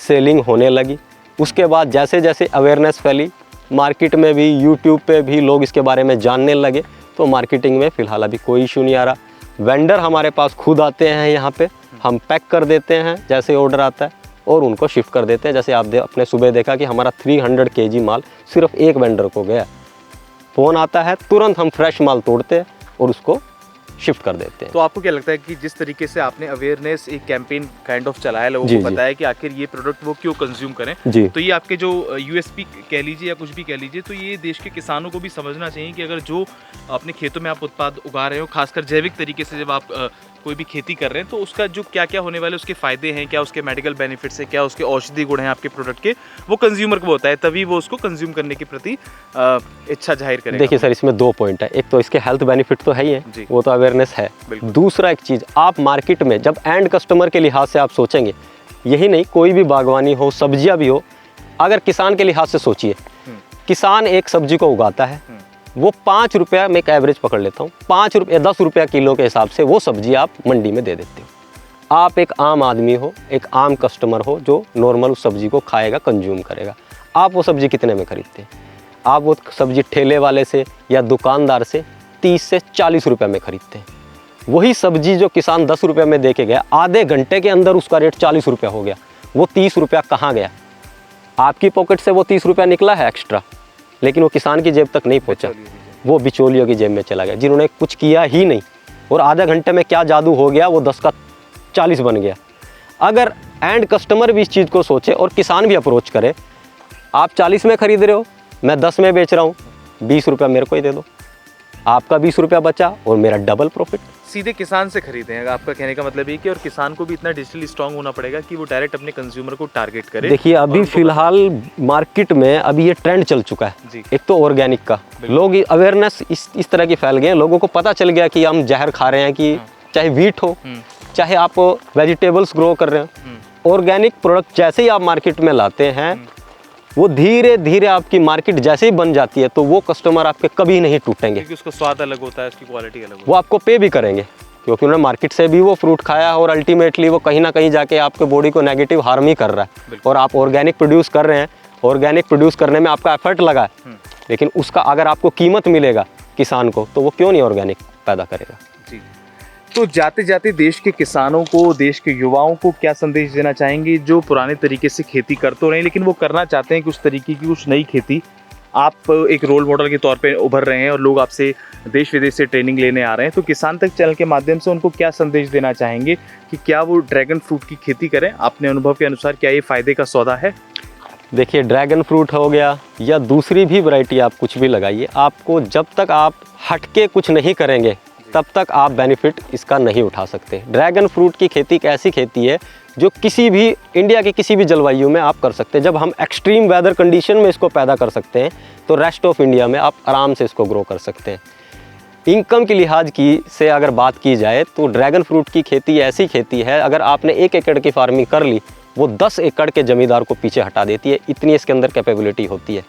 सेलिंग होने लगी। उसके बाद जैसे जैसे अवेयरनेस फैली, मार्केट में भी, यूट्यूब पे भी लोग इसके बारे में जानने लगे, तो मार्केटिंग में फ़िलहाल अभी कोई इशू नहीं आ रहा। वेंडर हमारे पास खुद आते हैं यहाँ पे, हम पैक कर देते हैं जैसे ऑर्डर आता है, और उनको शिफ्ट कर देते हैं। जैसे आप अपने सुबह देखा कि हमारा 300 kg माल सिर्फ एक वेंडर को गया। फ़ोन आता है, तुरंत हम फ्रेश माल तोड़ते हैं और उसको शिफ्ट कर देते हैं। तो आपको क्या लगता है कि जिस तरीके से आपने अवेयरनेस एक कैंपेन काइंड ऑफ चलाया, लोगों को बताया कि आखिर ये प्रोडक्ट वो क्यों कंज्यूम करें, तो ये आपके जो यूएसपी कह लीजिए या कुछ भी कह लीजिए, तो ये देश के किसानों को भी समझना चाहिए कि अगर जो अपने खेतों में आप उत्पाद उगा रहे हो, खासकर जैविक तरीके से जब आप कोई भी खेती कर रहे हैं, तो उसका जो क्या क्या होने वाले उसके फ़ायदे हैं, क्या उसके मेडिकल बेनिफिट्स हैं, क्या उसके औषधि गुण हैं आपके प्रोडक्ट के, वो कंज्यूमर को होता है, तभी वो उसको कंज्यूम करने के प्रति इच्छा जाहिर करेगा। देखिए सर, इसमें 2 पॉइंट है। एक तो इसके हेल्थ बेनिफिट तो है ही है, वो तो अवेयरनेस है। दूसरा एक चीज़, आप मार्केट में जब एंड कस्टमर के लिहाज से आप सोचेंगे, यही नहीं, कोई भी बागवानी हो, सब्जियां भी हो, अगर किसान के लिहाज से सोचिए, किसान एक सब्जी को उगाता है, वो 5 रुपया, मैं एक एवरेज पकड़ लेता हूँ, 5 रुपये 10 रुपया किलो के हिसाब से वो सब्जी आप मंडी में दे देते हो। आप एक आम आदमी हो, एक आम कस्टमर हो जो नॉर्मल उस सब्जी को खाएगा, कंज्यूम करेगा, आप वो सब्जी कितने में खरीदते हैं? आप वो सब्जी ठेले वाले से या दुकानदार से 30 से 40 रुपये में खरीदते हैं। वही सब्जी जो किसान 10 रुपये में दे के गया, आधे घंटे के अंदर उसका रेट 40 रुपया हो गया। वो 30 रुपया कहाँ गया? आपकी पॉकेट से वो 30 रुपया निकला है एक्स्ट्रा, लेकिन वो किसान की जेब तक नहीं पहुंचा, वो बिचौलियों की जेब में चला गया, जिन्होंने कुछ किया ही नहीं। और आधे घंटे में क्या जादू हो गया, वो 10 का 40 बन गया। अगर एंड कस्टमर भी इस चीज़ को सोचे और किसान भी अप्रोच करे, आप 40 में खरीद रहे हो, मैं 10 में बेच रहा हूँ, 20 रुपया मेरे को ही दे दो, आपका 20 रुपया बचा और मेरा डबल प्रॉफिट। सीधे किसान से खरीदें, आपका कहने का मतलब ये कि और किसान को भी इतना डिजिटली स्ट्रांग होना पड़ेगा कि वो डायरेक्ट अपने कंज्यूमर को टारगेट करे। देखिए अभी फिलहाल मार्केट में अभी ये ट्रेंड चल चुका है, एक तो ऑर्गेनिक का, लोग अवेयरनेस इस तरह की फैल गए हैं, लोगों को पता चल गया कि हम जहर खा रहे हैं, कि चाहे वीट हो, चाहे आप वेजिटेबल्स ग्रो कर रहे हो, ऑर्गेनिक प्रोडक्ट जैसे ही आप मार्केट में लाते हैं, वो धीरे धीरे आपकी मार्केट जैसे ही बन जाती है, तो वो कस्टमर आपके कभी नहीं टूटेंगे, क्योंकि उसका स्वाद अलग होता है, उसकी क्वालिटी अलग होती है। वो आपको पे भी करेंगे, क्योंकि उन्होंने मार्केट से भी वो फ्रूट खाया और अल्टीमेटली वो कहीं ना कहीं जाके आपके बॉडी को नेगेटिव हार्म ही कर रहा है। और आप ऑर्गेनिक प्रोड्यूस कर रहे हैं, ऑर्गेनिक प्रोड्यूस करने में आपका एफर्ट लगा है, लेकिन उसका अगर आपको कीमत मिलेगा किसान को, तो वो क्यों नहीं ऑर्गेनिक पैदा करेगा। जी, तो जाते जाते देश के किसानों को, देश के युवाओं को क्या संदेश देना चाहेंगे जो पुराने तरीके से खेती कर तो रहे हैं, लेकिन वो करना चाहते हैं कि उस तरीके की कुछ नई खेती आप एक रोल मॉडल के तौर पे उभर रहे हैं और लोग आपसे देश विदेश से ट्रेनिंग लेने आ रहे हैं, तो किसान तक चैनल के माध्यम से उनको क्या संदेश देना चाहेंगे कि क्या वो ड्रैगन फ्रूट की खेती करें? अपने अनुभव के अनुसार क्या ये फ़ायदे का सौदा है? देखिए, ड्रैगन फ्रूट हो गया या दूसरी भी वैरायटी आप कुछ भी लगाइए, आपको जब तक आप हटके कुछ नहीं करेंगे तब तक आप बेनिफिट इसका नहीं उठा सकते। ड्रैगन फ्रूट की खेती एक ऐसी खेती है जो किसी भी इंडिया के किसी भी जलवायु में आप कर सकते हैं। जब हम एक्सट्रीम वेदर कंडीशन में इसको पैदा कर सकते हैं तो रेस्ट ऑफ इंडिया में आप आराम से इसको ग्रो कर सकते हैं। इनकम के लिहाज की से अगर बात की जाए तो ड्रैगन फ्रूट की खेती ऐसी खेती है, अगर आपने 1 एकड़ की फार्मिंग कर ली, वो 10 एकड़ के ज़मींदार को पीछे हटा देती है, इतनी इसके अंदर कैपेबिलिटी होती है।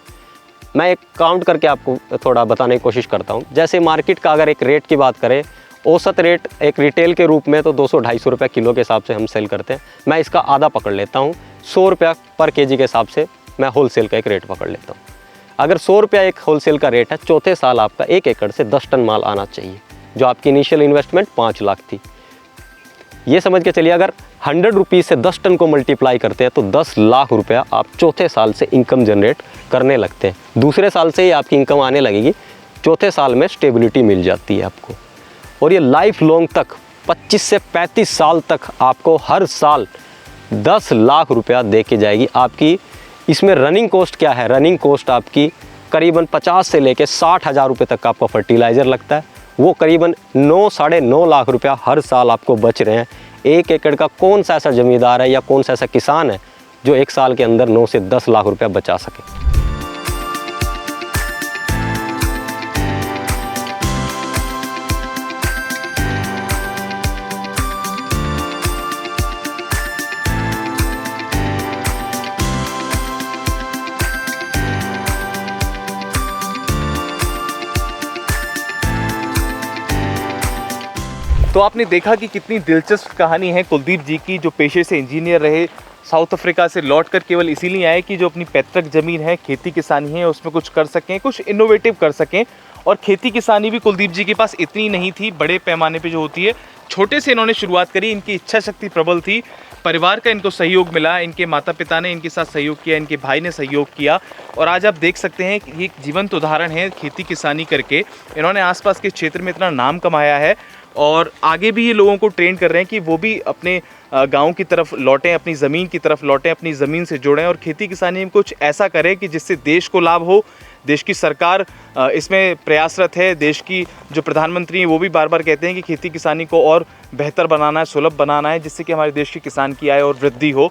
मैं एक काउंट करके आपको थोड़ा बताने की कोशिश करता हूँ। जैसे मार्केट का अगर एक रेट की बात करें, औसत रेट एक रिटेल के रूप में तो 200-250 रुपये किलो के हिसाब से हम सेल करते हैं। मैं इसका आधा पकड़ लेता हूँ, 100 रुपया पर केजी के हिसाब से मैं होलसेल का एक रेट पकड़ लेता हूँ। अगर 100 रुपया एक होलसेल का रेट है, चौथे साल आपका 1 एकड़ से 10 टन माल आना चाहिए, जो आपकी इनिशियल इन्वेस्टमेंट 5 लाख थी। ये समझ के चलिए, अगर 100 रुपीज़ से 10 टन को मल्टीप्लाई करते हैं तो 10 लाख रुपया आप चौथे साल से इनकम जनरेट करने लगते हैं। दूसरे साल से ही आपकी इनकम आने लगेगी, चौथे साल में स्टेबिलिटी मिल जाती है आपको। और ये लाइफ लॉन्ग तक 25 से 35 साल तक आपको हर साल 10 लाख रुपया दे के जाएगी। आपकी इसमें रनिंग कॉस्ट क्या है? रनिंग कॉस्ट आपकी करीबन 50 से लेके 60,000 रुपये तक का आपका फर्टिलाइज़र लगता है, वो करीबन 9-9.5 लाख रुपया हर साल आपको बच रहे हैं। 1 एकड़ का कौन सा ऐसा ज़मींदार है या कौन सा ऐसा किसान है जो 1 साल के अंदर 9 से 10 लाख रुपया बचा सके? तो आपने देखा कि कितनी दिलचस्प कहानी है कुलदीप जी की, जो पेशे से इंजीनियर रहे, साउथ अफ्रीका से लौटकर केवल इसीलिए आए कि जो अपनी पैतृक ज़मीन है, खेती किसानी है, उसमें कुछ कर सकें, कुछ इनोवेटिव कर सकें। और खेती किसानी भी कुलदीप जी के पास इतनी नहीं थी, बड़े पैमाने पे जो होती है, छोटे से इन्होंने शुरुआत करी। इनकी इच्छा शक्ति प्रबल थी, परिवार का इनको सहयोग मिला, इनके माता पिता ने इनके साथ सहयोग किया, इनके भाई ने सहयोग किया, और आज आप देख सकते हैं कि ये एक जीवंत उदाहरण है। खेती किसानी करके इन्होंने आसपास के क्षेत्र में इतना नाम कमाया है, और आगे भी ये लोगों को ट्रेन कर रहे हैं कि वो भी अपने गांव की तरफ लौटें, अपनी ज़मीन की तरफ लौटें, अपनी ज़मीन से जुड़ें और खेती किसानी में कुछ ऐसा करें कि जिससे देश को लाभ हो। देश की सरकार इसमें प्रयासरत है, देश की जो प्रधानमंत्री हैं वो भी बार बार कहते हैं कि खेती किसानी को और बेहतर बनाना है, सुलभ बनाना है, जिससे कि हमारे देश के किसान की आय और वृद्धि हो।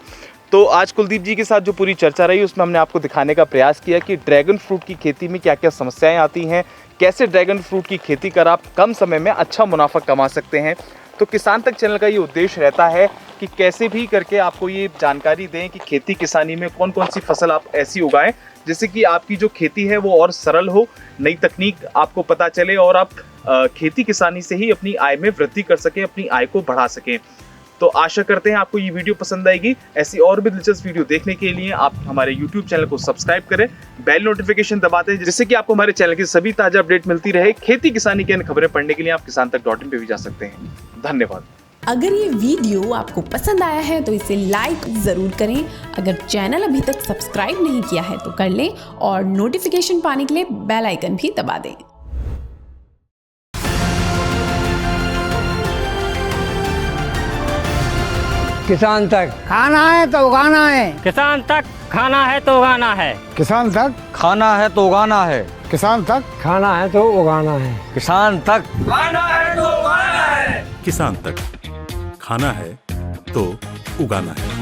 तो आज कुलदीप जी के साथ जो पूरी चर्चा रही उसमें हमने आपको दिखाने का प्रयास किया कि ड्रैगन फ्रूट की खेती में क्या क्या समस्याएं आती हैं, कैसे ड्रैगन फ्रूट की खेती कर आप कम समय में अच्छा मुनाफा कमा सकते हैं। तो किसान तक चैनल का ये उद्देश्य रहता है कि कैसे भी करके आपको ये जानकारी दें कि खेती किसानी में कौन कौन सी फसल आप ऐसी उगाएं जिससे कि आपकी जो खेती है वो और सरल हो, नई तकनीक आपको पता चले और आप खेती किसानी से ही अपनी आय में वृद्धि कर सकें, अपनी आय को बढ़ा सकें। तो आशा करते हैं आपको ये वीडियो पसंद आएगी। ऐसी और भी दिलचस्प वीडियो देखने के लिए आप हमारे YouTube चैनल को सब्सक्राइब करें, बेल नोटिफिकेशन दबा दें, जिससे कि आपको हमारे चैनल की सभी ताजा अपडेट मिलती रहे। खेती किसानी की अन्य खबरें पढ़ने के लिए आप किसानतक.in पे भी जा सकते हैं। धन्यवाद। अगर ये वीडियो आपको पसंद आया है तो इसे लाइक ज़रूर करें। अगर चैनल अभी तक सब्सक्राइब नहीं किया है तो कर लें और नोटिफिकेशन पाने के लिए बेल आइकन भी दबा दें। किसान तक खाना है तो उगाना है, किसान तक खाना है तो उगाना है, किसान तक खाना है तो उगाना है, किसान तक खाना है तो उगाना है, किसान तक खाना है तो उगाना है, किसान तक खाना है तो उगाना है।